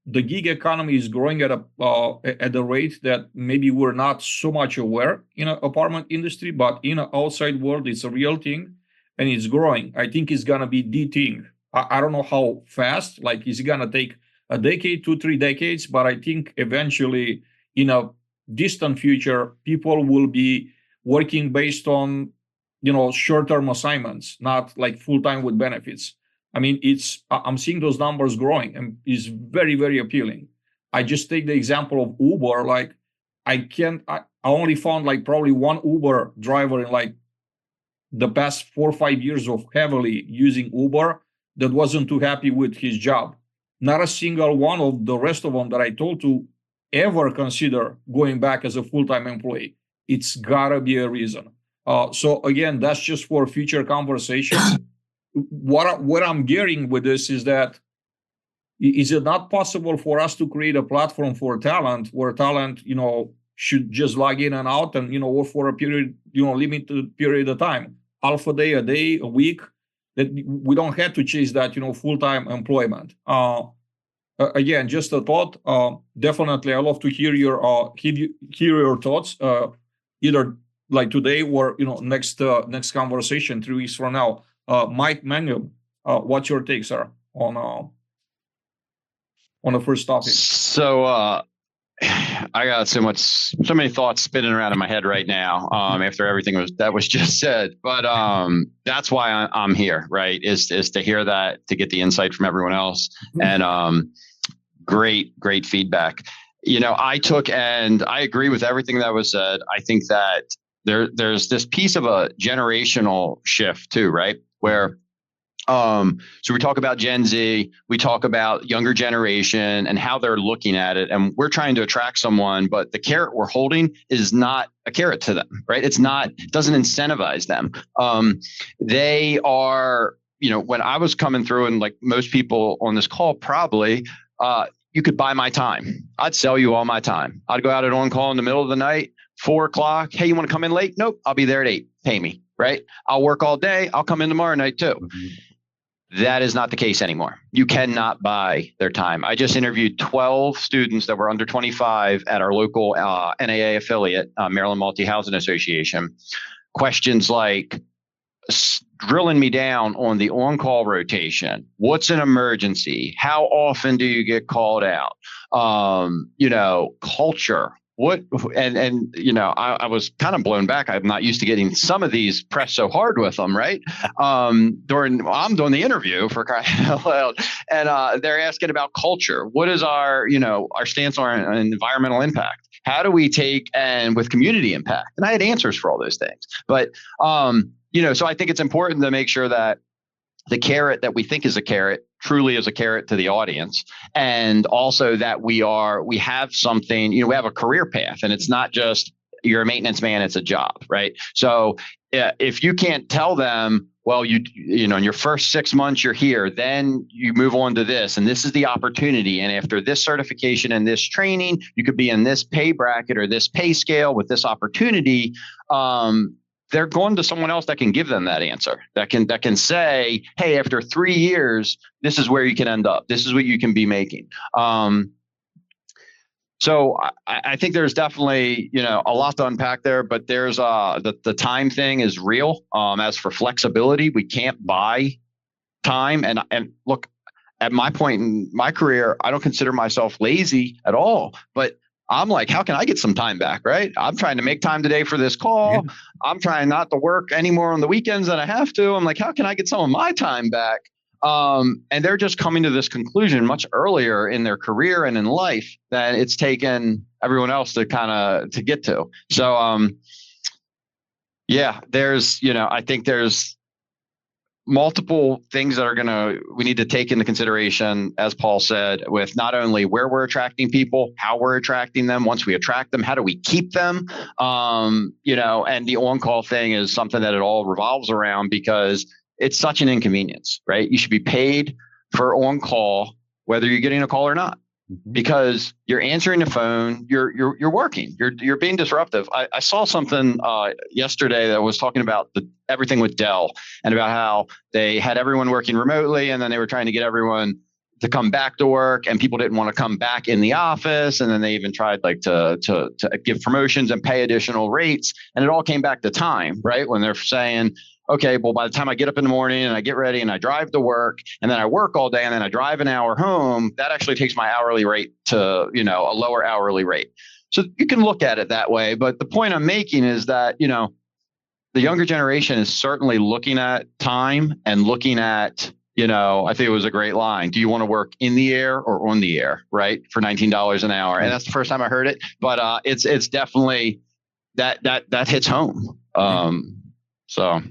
The gig economy is growing at a rate that maybe we're not so much aware in an apartment industry, but in the outside world, it's a real thing and it's growing. I think it's gonna be the thing. I don't know how fast, like is it gonna take a decade, 2-3 decades, but I think eventually in a distant future, people will be working based on, short-term assignments, not like full-time with benefits. I mean, I'm seeing those numbers growing and it's very, very appealing. I just take the example of Uber. Like, I only found like probably one Uber driver in like the past 4 or 5 years of heavily using Uber that wasn't too happy with his job. Not a single one of the rest of them that I told to ever consider going back as a full-time employee. It's gotta be a reason. So again, that's just for future conversations. What I'm getting with this is that, is it not possible for us to create a platform for talent where talent, should just log in and out and, work for a period, limited period of time, half a day, a week, that we don't have to chase that, full-time employment. Again, just a thought. Definitely, I love to hear your thoughts, either like today or next conversation 3 weeks from now. Mike Mangum, what's your takes are on the first topic? So I got so many thoughts spinning around in my head right now after everything that was just said. But that's why I'm here, right? Is to hear that, to get the insight from everyone else, and great feedback. I took, and I agree with everything that was said. I think that there's this piece of a generational shift too, right? Where so we talk about Gen Z, we talk about younger generation and how they're looking at it. And we're trying to attract someone, but the carrot we're holding is not a carrot to them, right? It doesn't incentivize them. They are, when I was coming through, and like most people on this call, probably, you could buy my time. I'd sell you all my time. I'd go out at on call in the middle of the night, 4 o'clock. Hey, you want to come in late? Nope. I'll be there at 8. Pay me, right? I'll work all day. I'll come in tomorrow night too. Mm-hmm. That is not the case anymore. You cannot buy their time. I just interviewed 12 students that were under 25 at our local NAA affiliate, Maryland Multi-Housing Association. Questions like drilling me down on the on-call rotation. What's an emergency? How often do you get called out? Culture. I was kind of blown back. I'm not used to getting some of these pressed so hard with them, right? I'm doing the interview for crying out loud, and they're asking about culture. What is our stance on environmental impact? How do we take and with community impact? And I had answers for all those things, but so I think it's important to make sure that the carrot that we think is a carrot truly is a carrot to the audience. And also that we have something, we have a career path, and it's not just you're a maintenance man, it's a job, right? So if you can't tell them, well, in your first 6 months you're here, then you move on to this, and this is the opportunity. And after this certification and this training, you could be in this pay bracket or this pay scale with this opportunity. They're going to someone else that can give them that answer, that can say, hey, after 3 years, this is where you can end up. This is what you can be making. So I think there's definitely, a lot to unpack there, but there's the time thing is real. As for flexibility, we can't buy time. And look, at my point in my career, I don't consider myself lazy at all, but I'm like, how can I get some time back, right? I'm trying to make time today for this call. Yeah. I'm trying not to work anymore on the weekends than I have to. I'm like, how can I get some of my time back? And they're just coming to this conclusion much earlier in their career and in life that it's taken everyone else to to get to. So, I think there's multiple things that we need to take into consideration, as Paul said, with not only where we're attracting people, how we're attracting them. Once we attract them, how do we keep them? And the on-call thing is something that it all revolves around, because it's such an inconvenience, right? You should be paid for on-call, whether you're getting a call or not, because you're answering the phone, you're working, you're being disruptive. I saw something yesterday that was talking about everything with Dell, and about how they had everyone working remotely, and then they were trying to get everyone to come back to work, and people didn't want to come back in the office, and then they even tried to give promotions and pay additional rates, and it all came back to time, right? When they're saying, okay, well, by the time I get up in the morning and I get ready and I drive to work, and then I work all day, and then I drive an hour home, that actually takes my hourly rate to, a lower hourly rate. So you can look at it that way. But the point I'm making is that, the younger generation is certainly looking at time and looking at I think it was a great line. Do you want to work in the air or on the air, right? For $19 an hour. And that's the first time I heard it, but it's definitely that hits home. So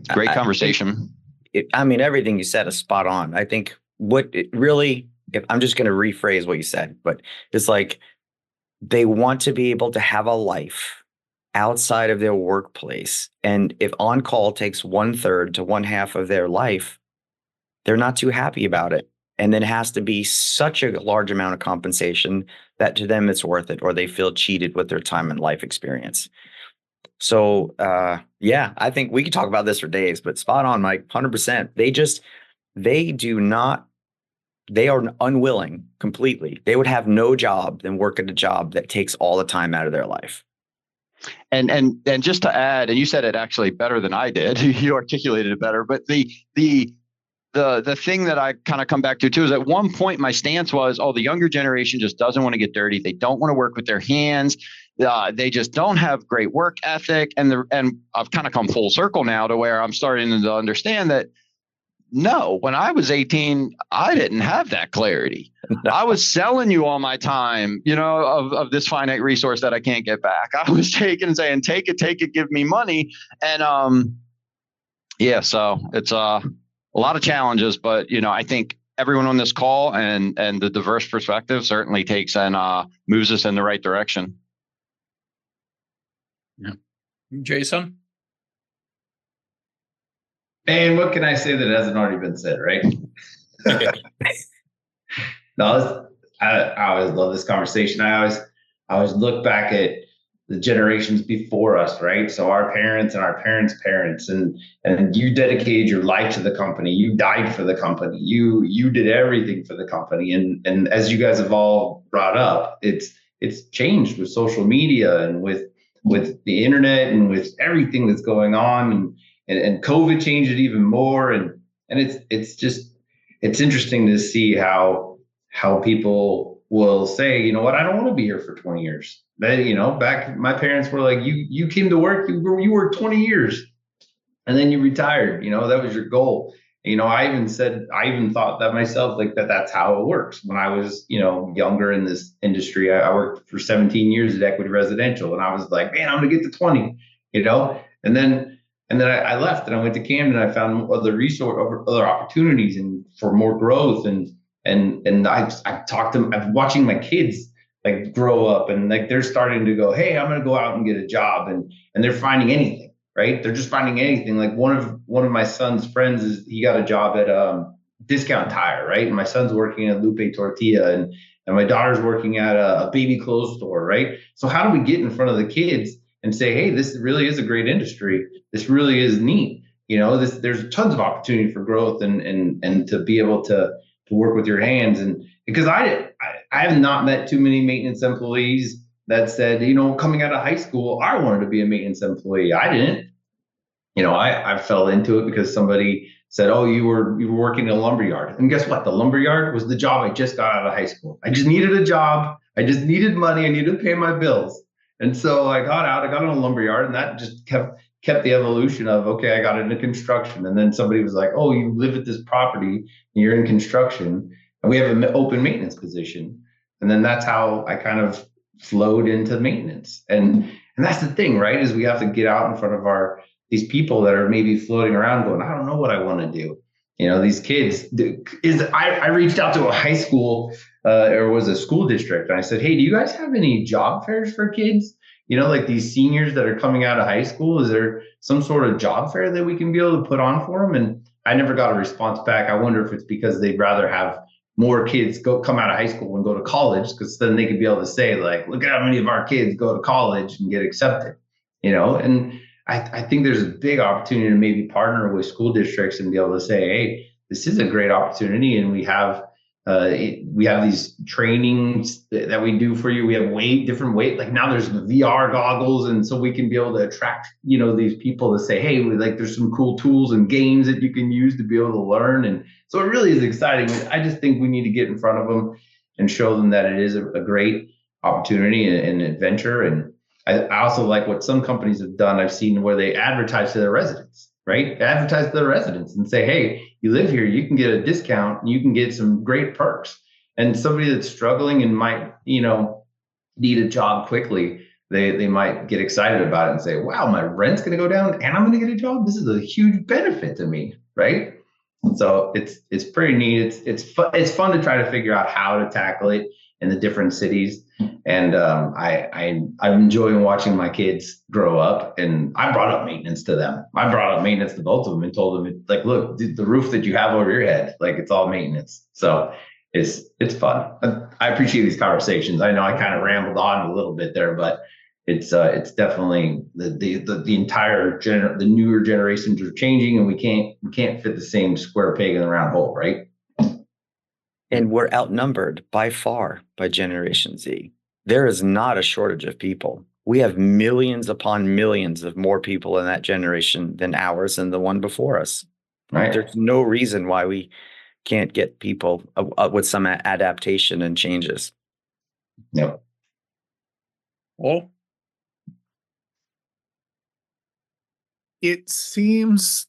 great conversation. I mean, everything you said is spot on. I think what it really, if I'm just going to rephrase what you said, but it's like they want to be able to have a life outside of their workplace. And if on call takes 1/3 to 1/2 of their life, they're not too happy about it. And then it has to be such a large amount of compensation that to them it's worth it, or they feel cheated with their time and life experience. So, yeah, I think we could talk about this for days, but spot on, Mike, 100%. They are unwilling completely. They would have no job than work at a job that takes all the time out of their life. And just to add, and you said it actually better than I did. You articulated it better, but the thing that I kind of come back to too is at one point my stance was, the younger generation just doesn't want to get dirty. They don't want to work with their hands. They just don't have great work ethic. And I've kind of come full circle now to where I'm starting to understand that no, when I was 18, I didn't have that clarity. I was selling you all my time, of this finite resource that I can't get back. I was saying, take it, give me money. And so it's a lot of challenges, but I think everyone on this call and the diverse perspective certainly takes and moves us in the right direction. Yeah. Jason? And what can I say that hasn't already been said, right? No, I always love this conversation. I always look back at the generations before us, right? So our parents and our parents' parents, and you dedicated your life to the company. You died for the company. You did everything for the company. And as you guys have all brought up, it's changed with social media and with the internet and with everything that's going on, and COVID changed it even more. And it's interesting to see how people will say, you know what, I don't want to be here for 20 years. Back my parents were like, you came to work, you worked 20 years and then you retired, that was your goal. I even thought that myself, like that's how it works. When I was, younger in this industry, I worked for 17 years at Equity Residential, and I was like, man, I'm gonna get to 20, and then I left and I went to Camden. I found other opportunities and for more growth. And I talked to them. I'm watching my kids like grow up, and like they're starting to go, hey, I'm going to go out and get a job, and they're finding anything, right? They're just finding anything. Like one of my son's friends he got a job at Discount Tire, right? And my son's working at Lupe Tortilla, and my daughter's working at a baby clothes store, right? So how do we get in front of the kids and say, hey, this really is a great industry. This really is neat. There's tons of opportunity for growth and to be able to work with your hands. And because I have not met too many maintenance employees that said, coming out of high school, I wanted to be a maintenance employee. I didn't. I fell into it because somebody said, oh, you were working in a lumberyard. And guess what? The lumberyard was the job I just got out of high school. I just needed a job. I just needed money. I needed to pay my bills. And so I got in a lumberyard, and that just kept the evolution of, okay, I got into construction. And then somebody was like, oh, you live at this property and you're in construction, and we have an open maintenance position. And then that's how I kind of flowed into maintenance. And that's the thing, right? Is we have to get out in front of these people that are maybe floating around going, I don't know what I want to do. These kids I reached out to a high school or was a school district, and I said, hey, do you guys have any job fairs for kids? Like these seniors that are coming out of high school, is there some sort of job fair that we can be able to put on for them? And I never got a response back. I wonder if it's because they'd rather have more kids come out of high school and go to college, because then they could be able to say, like, look at how many of our kids go to college and get accepted, And I think there's a big opportunity to maybe partner with school districts and be able to say, hey, this is a great opportunity, and we have these trainings that we do for you. We have different weight. Like now there's the VR goggles, and so we can be able to attract these people to say, hey, there's some cool tools and games that you can use to be able to learn. And so it really is exciting. I just think we need to get in front of them and show them that it is a great opportunity and adventure. And I also like what some companies have done. I've seen where they advertise to their residents. right? Advertise to the residents and say, hey, you live here, you can get a discount and you can get some great perks. And somebody that's struggling and might, need a job quickly, they might get excited about it and say, wow, my rent's going to go down and I'm going to get a job. This is a huge benefit to me, right? So it's pretty neat. It's fun to try to figure out how to tackle it in the different cities. And I'm enjoying watching my kids grow up. And I brought up maintenance to them. I brought up maintenance to both of them and told them, like, look, the roof that you have over your head, like, it's all maintenance. So it's fun. I appreciate these conversations. I know I kind of rambled on a little bit there, but it's definitely the entire the newer generations are changing, and we can't fit the same square peg in the round hole, right? And we're outnumbered by far by Generation Z. There is not a shortage of people. We have millions upon millions of more people in that generation than ours and the one before us. Right. There's no reason why we can't get people with some adaptation and changes. Yep. Well, It seems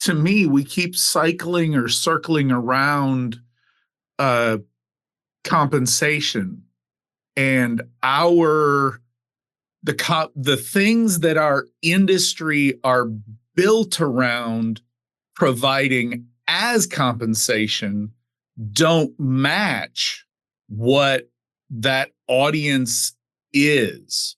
to me we keep cycling or circling around compensation and the things that our industry are built around providing as compensation don't match what that audience is.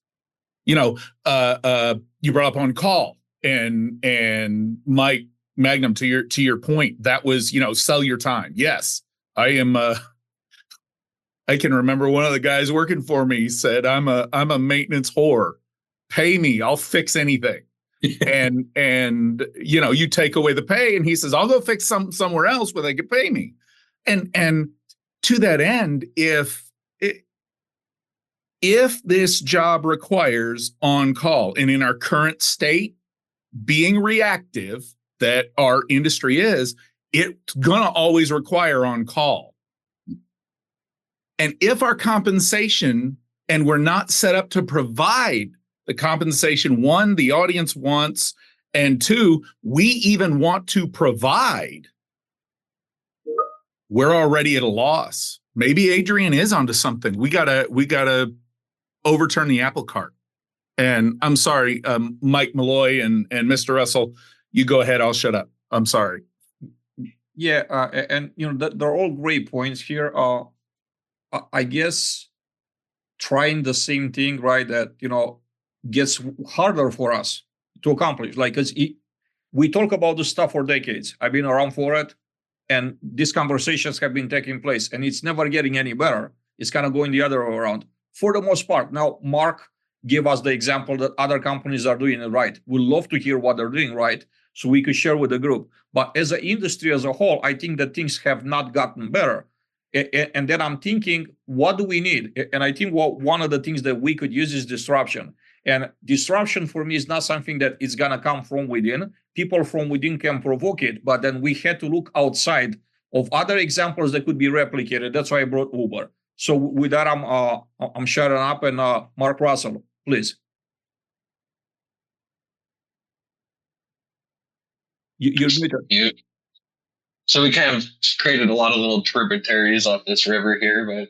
You brought up on call, and Mike Magnum, to your point, that was, sell your time. Yes, I am. I can remember one of the guys working for me said, I'm a maintenance whore. Pay me, I'll fix anything. and you take away the pay, and he says, I'll go fix somewhere else where they can pay me. And to that end, if this job requires on call, and in our current state, being reactive that our industry is, it's gonna always require on call. And if our compensation, and we're not set up to provide the compensation, one, the audience wants, and two, we even want to provide, we're already at a loss. Maybe Adrian is onto something. We gotta overturn the apple cart. And I'm sorry, Mike Malloy and Mr. Russell, you go ahead. I'll shut up. I'm sorry. yeah, and they're all great points here. I guess trying the same thing, right? That gets harder for us to accomplish. Like, we talk about this stuff for decades. I've been around for it, and these conversations have been taking place, and it's never getting any better. It's kind of going the other way around for the most part. Now, Mark gave us the example that other companies are doing it right. We'd love to hear what they're doing right, so we could share with the group. But as an industry as a whole, I think that things have not gotten better. And then I'm thinking, what do we need? And I think one of the things that we could use is disruption. And disruption for me is not something that is going to come from within. People from within can provoke it, but then we had to look outside of other examples that could be replicated. That's why I brought Uber. So with that, I'm shutting up. And Mark Russell, please. You're muted. So we kind of created a lot of little tributaries off this river here, but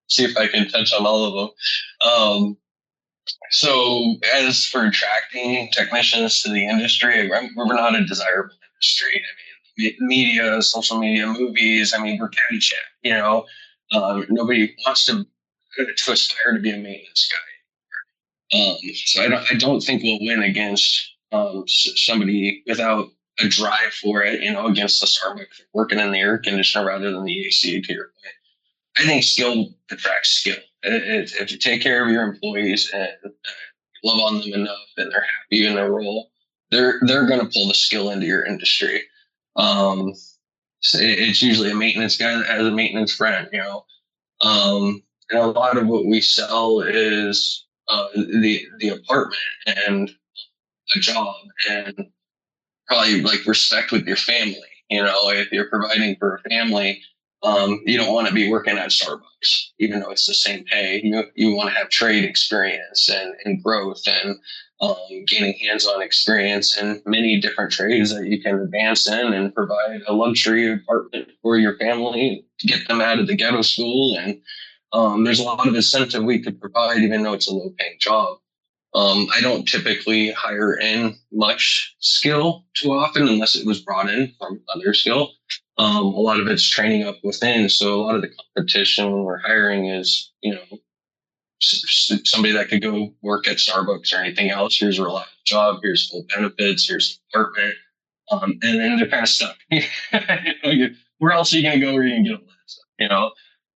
see if I can touch on all of them. So as for attracting technicians to the industry, we're not a desirable industry. I mean, media, social media, movies, we're Caddyshack, nobody wants to aspire to be a maintenance guy. So I don't think we'll win against somebody without a drive for it, against the Starbucks working in the air conditioner rather than the AC, to your point. I think skill attracts skill. If you take care of your employees and love on them enough and they're happy in their role, they're going to pull the skill into your industry. So it's usually a maintenance guy that has a maintenance friend, and a lot of what we sell is the apartment and a job and probably like respect with your family. If you're providing for a family, you don't want to be working at Starbucks, even though it's the same pay. You want to have trade experience and growth and gaining hands-on experience in many different trades that you can advance in and provide a luxury apartment for your family to get them out of the ghetto school. And there's a lot of incentive we could provide, even though it's a low-paying job. I don't typically hire in much skill too often unless it was brought in from other skill. A lot of it's training up within. So a lot of the competition when we're hiring is, somebody that could go work at Starbucks or anything else. Here's a reliable job. Here's full benefits. Here's an apartment. And then they're kind of stuck. Where else are you going to go where you can get all that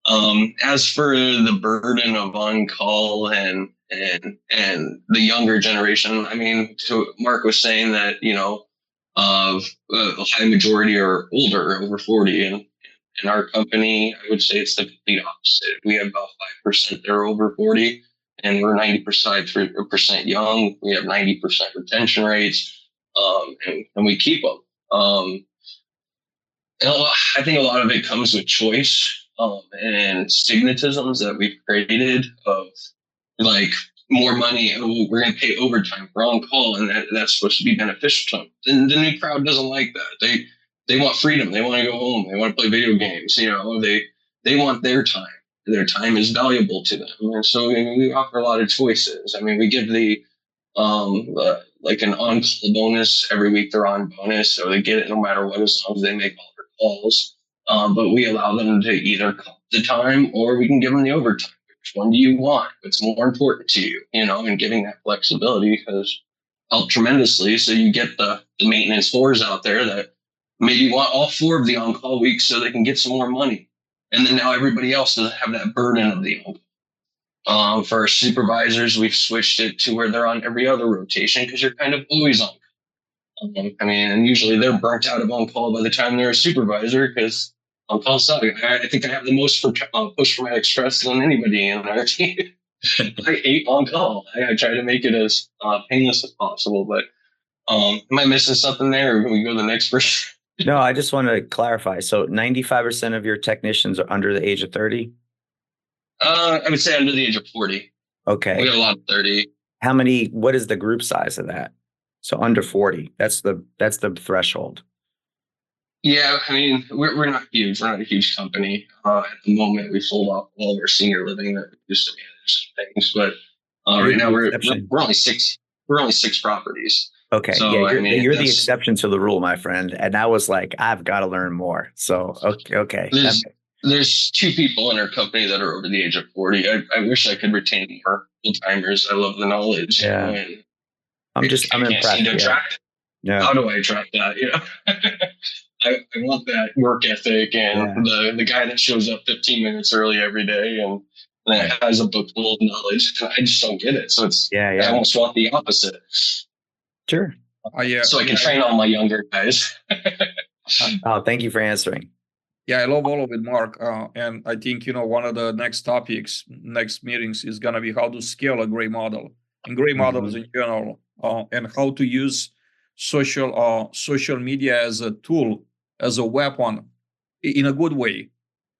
stuff, As for the burden of on-call and the younger generation, I mean, so Mark was saying that, of a high majority are older, over 40. And in our company, I would say it's the complete opposite. We have about 5% that are over 40, and we're 90% young. We have 90% retention rates, and we keep them. And I think a lot of it comes with choice and stigmatisms that we've created of like more money. Oh, we're going to pay overtime for on call, and that's supposed to be beneficial to them. And the new crowd doesn't like that. They want freedom. They want to go home. They want to play video games. They want their time. Their time is valuable to them, and so we offer a lot of choices. I mean, we give the like an on-call bonus every week. They're on bonus, so they get it no matter what, as long as they make all their calls. But we allow them to either cut the time or we can give them the overtime. Which one do you want? What's more important to you? And giving that flexibility has helped tremendously. So you get the maintenance fours out there that maybe want all 4 of the on-call weeks so they can get some more money. And then now everybody else doesn't have that burden of the on-call. For our supervisors, we've switched it to where they're on every other rotation because you're kind of always on. And usually they're burnt out of on-call by the time they're a supervisor because on-call sucks. I think I have the most post-traumatic stress than anybody in our team. I hate on-call. I try to make it as painless as possible, but am I missing something there? Or can we go to the next person? No, I just want to clarify. So 95% of your technicians are under the age of 30? I would say under the age of 40. Okay. We have a lot of 30. What is the group size of that? So under 40, that's the threshold. Yeah, we're not huge. We're not a huge company. At the moment, we sold off all of our senior living that we used to manage some things, but right now we're only 6. We're only 6 properties. Okay, so, yeah, you're the exception to the rule, my friend. And I was like, I've got to learn more. So okay. There's 2 people in our company that are over the age of 40. I wish I could retain more full timers. I love the knowledge. Yeah. I'm impressed. Yeah. How do I attract that? I want that work ethic and the guy that shows up 15 minutes early every day and that has a book full of knowledge. I just don't get it. So I almost want the opposite. Sure. So I can train all my younger guys. Oh, thank you for answering. Yeah, I love all of it, Mark. And I think, one of the next meetings is going to be how to scale a gray model and gray models in general, and how to use social media as a tool, as a weapon in a good way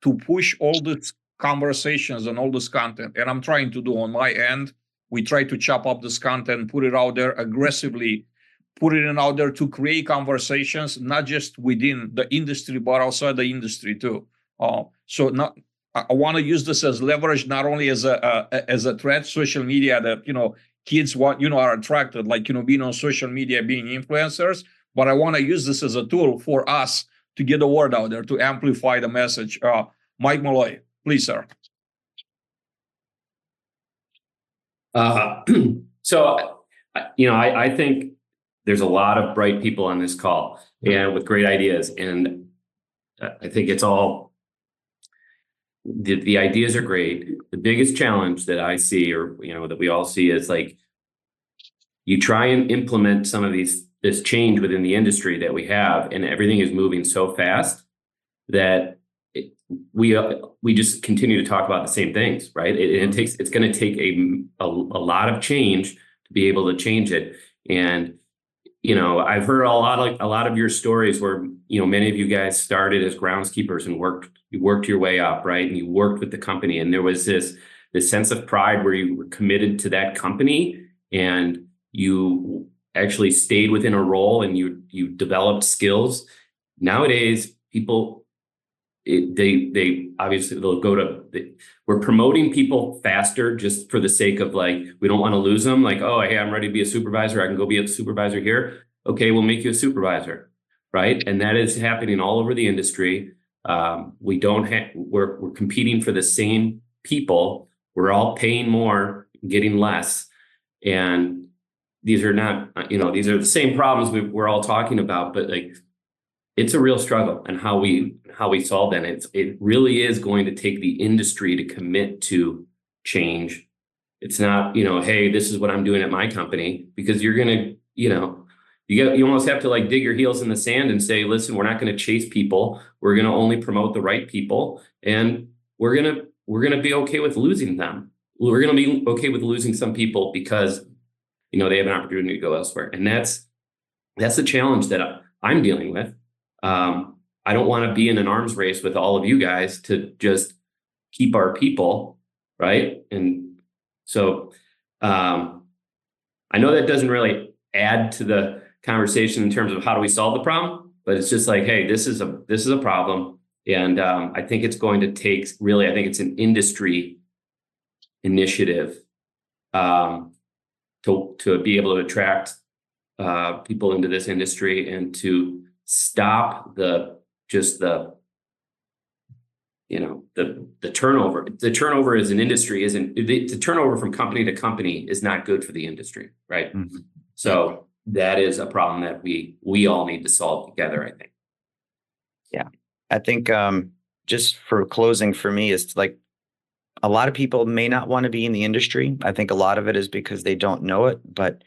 to push all these conversations and all this content. And I'm trying to do on my end. We try to chop up this content, put it out there aggressively, put it out there to create conversations, not just within the industry, but outside the industry too. I want to use this as leverage, not only as a threat, social media that, kids are attracted, like, being on social media, being influencers, but I want to use this as a tool for us to get the word out there, to amplify the message. Mike Malloy, please, sir. So, I think there's a lot of bright people on this call and with great ideas. And I think it's all, the ideas are great. The biggest challenge that I see, or, that we all see, is like, you try and implement some of this change within the industry that we have, and everything is moving so fast that we just continue to talk about the same things, right? It's going to take a lot of change to be able to change it. And I've heard a lot of your stories where many of you guys started as groundskeepers and you worked your way up, right? And you worked with the company, and there was this sense of pride where you were committed to that company, and you actually stayed within a role and you developed skills. Nowadays, people, they obviously they'll go to, we're promoting people faster just for the sake of like, we don't want to lose them. Like, oh, hey, I'm ready to be a supervisor. I can go be a supervisor here. Okay, we'll make you a supervisor, right? And that is happening all over the industry. We don't have, we're competing for the same people. We're all paying more, getting less. And these are not, these are the same problems we're all talking about, but like, it's a real struggle, and how we solve that. It really is going to take the industry to commit to change. It's not, hey, this is what I'm doing at my company, because you're gonna, you almost have to like dig your heels in the sand and say, listen, we're not going to chase people. We're going to only promote the right people, and we're gonna be okay with losing them. We're gonna be okay with losing some people because they have an opportunity to go elsewhere, and that's the challenge that I'm dealing with. I don't want to be in an arms race with all of you guys to just keep our people, right? And so I know that doesn't really add to the conversation in terms of how do we solve the problem, but it's just like, hey, this is a problem, and I think it's going to take, really, I think it's an industry initiative to be able to attract people into this industry, and to stop the turnover. The turnover as an industry the turnover from company to company is not good for the industry, right? Mm-hmm. So that is a problem that we all need to solve together, I think. Yeah, I think just for closing for me is like, a lot of people may not want to be in the industry. I think a lot of it is because they don't know it, but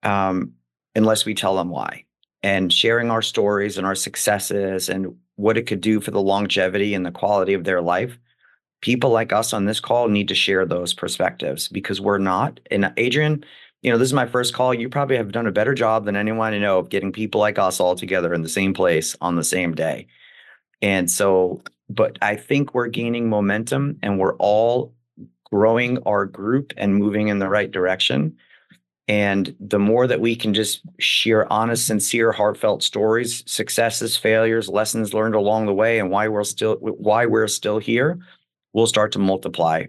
unless we tell them why, and sharing our stories and our successes and what it could do for the longevity and the quality of their life, people like us on this call need to share those perspectives, because we're not. And Adrian, this is my first call. You probably have done a better job than anyone I know of getting people like us all together in the same place on the same day. And so, but I think we're gaining momentum, and we're all growing our group and moving in the right direction. And the more that we can just share honest, sincere, heartfelt stories, successes, failures, lessons learned along the way, and why we're still here, we'll start to multiply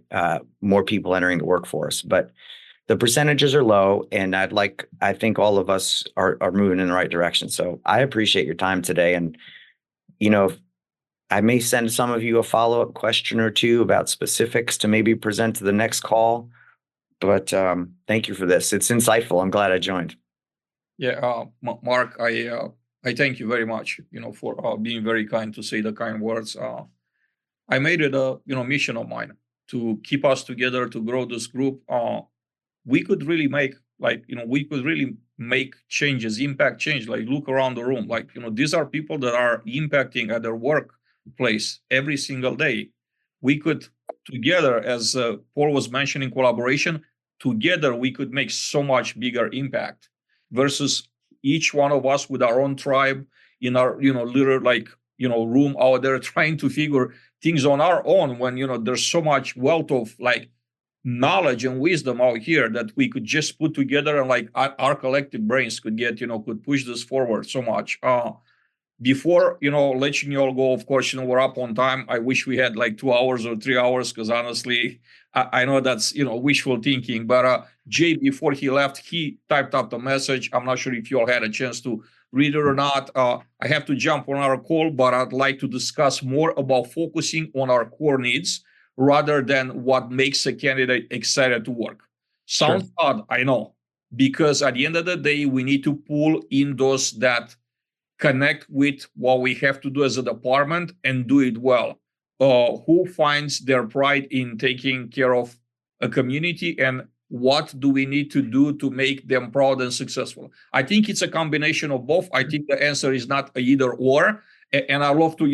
more people entering the workforce. But the percentages are low, and I think all of us are moving in the right direction. So I appreciate your time today. And, I may send some of you a follow-up question or two about specifics to maybe present to the next call. But thank you for this. It's insightful. I'm glad I joined. Yeah, Mark, I thank you very much, for being very kind to say the kind words. I made it a mission of mine to keep us together, to grow this group. We could really make changes, impact change. Like, look around the room. Like, these are people that are impacting at their workplace every single day. We could together, as Paul was mentioning, collaboration, together we could make so much bigger impact versus each one of us with our own tribe in our, little room out there trying to figure things on our own, when, there's so much wealth of knowledge and wisdom out here that we could just put together, and our collective brains could get, could push this forward so much. Before, letting you all go, of course, we're up on time. I wish we had 2 hours or 3 hours, because honestly, I know that's, wishful thinking. But Jay, before he left, he typed up the message. I'm not sure if you all had a chance to read it or not. I have to jump on our call, but I'd like to discuss more about focusing on our core needs rather than what makes a candidate excited to work. Sounds odd, I know, because at the end of the day, we need to pull in those that connect with what we have to do as a department and do it well. Who finds their pride in taking care of a community, and what do we need to do to make them proud and successful? I think it's a combination of both. I think the answer is not a either or. And I love to,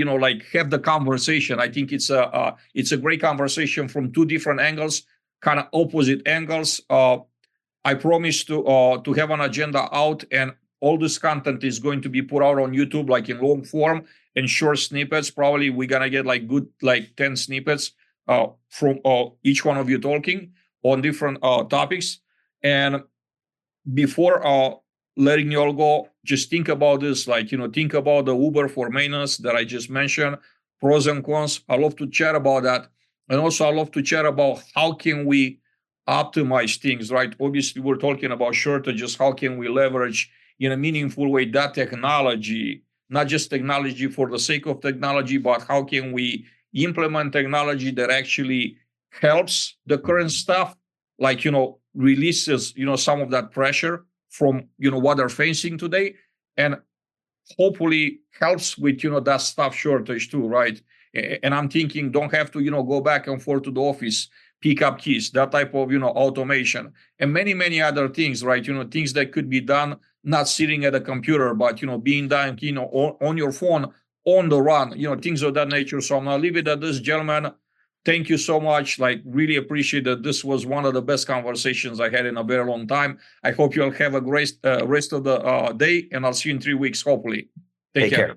have the conversation. I think it's a great conversation from two different angles, kind of opposite angles. I promise to have an agenda out, and all this content is going to be put out on YouTube, in long form and short snippets. Probably we're gonna get good 10 snippets from each one of you talking on different topics. And before letting you all go, just think about this, like, think about the Uber for maintenance that I just mentioned, pros and cons. I love to chat about that. And also I love to chat about how can we optimize things, right? Obviously, we're talking about shortages. How can we leverage in a meaningful way that technology, not just technology for the sake of technology, but how can we implement technology that actually helps the current stuff, like, releases, some of that pressure from, what they're facing today, and hopefully helps with, that staff shortage too, right? And I'm thinking, don't have to, go back and forth to the office, pick up keys, that type of, automation, and many, many other things, right? Things that could be done, not sitting at a computer, but, being done, on your phone, on the run, things of that nature. So I'm gonna leave it at this, gentlemen. Thank you so much. Like, really appreciate that. This was one of the best conversations I had in a very long time. I hope you'll have a great rest of the day, and I'll see you in 3 weeks, hopefully. Take care.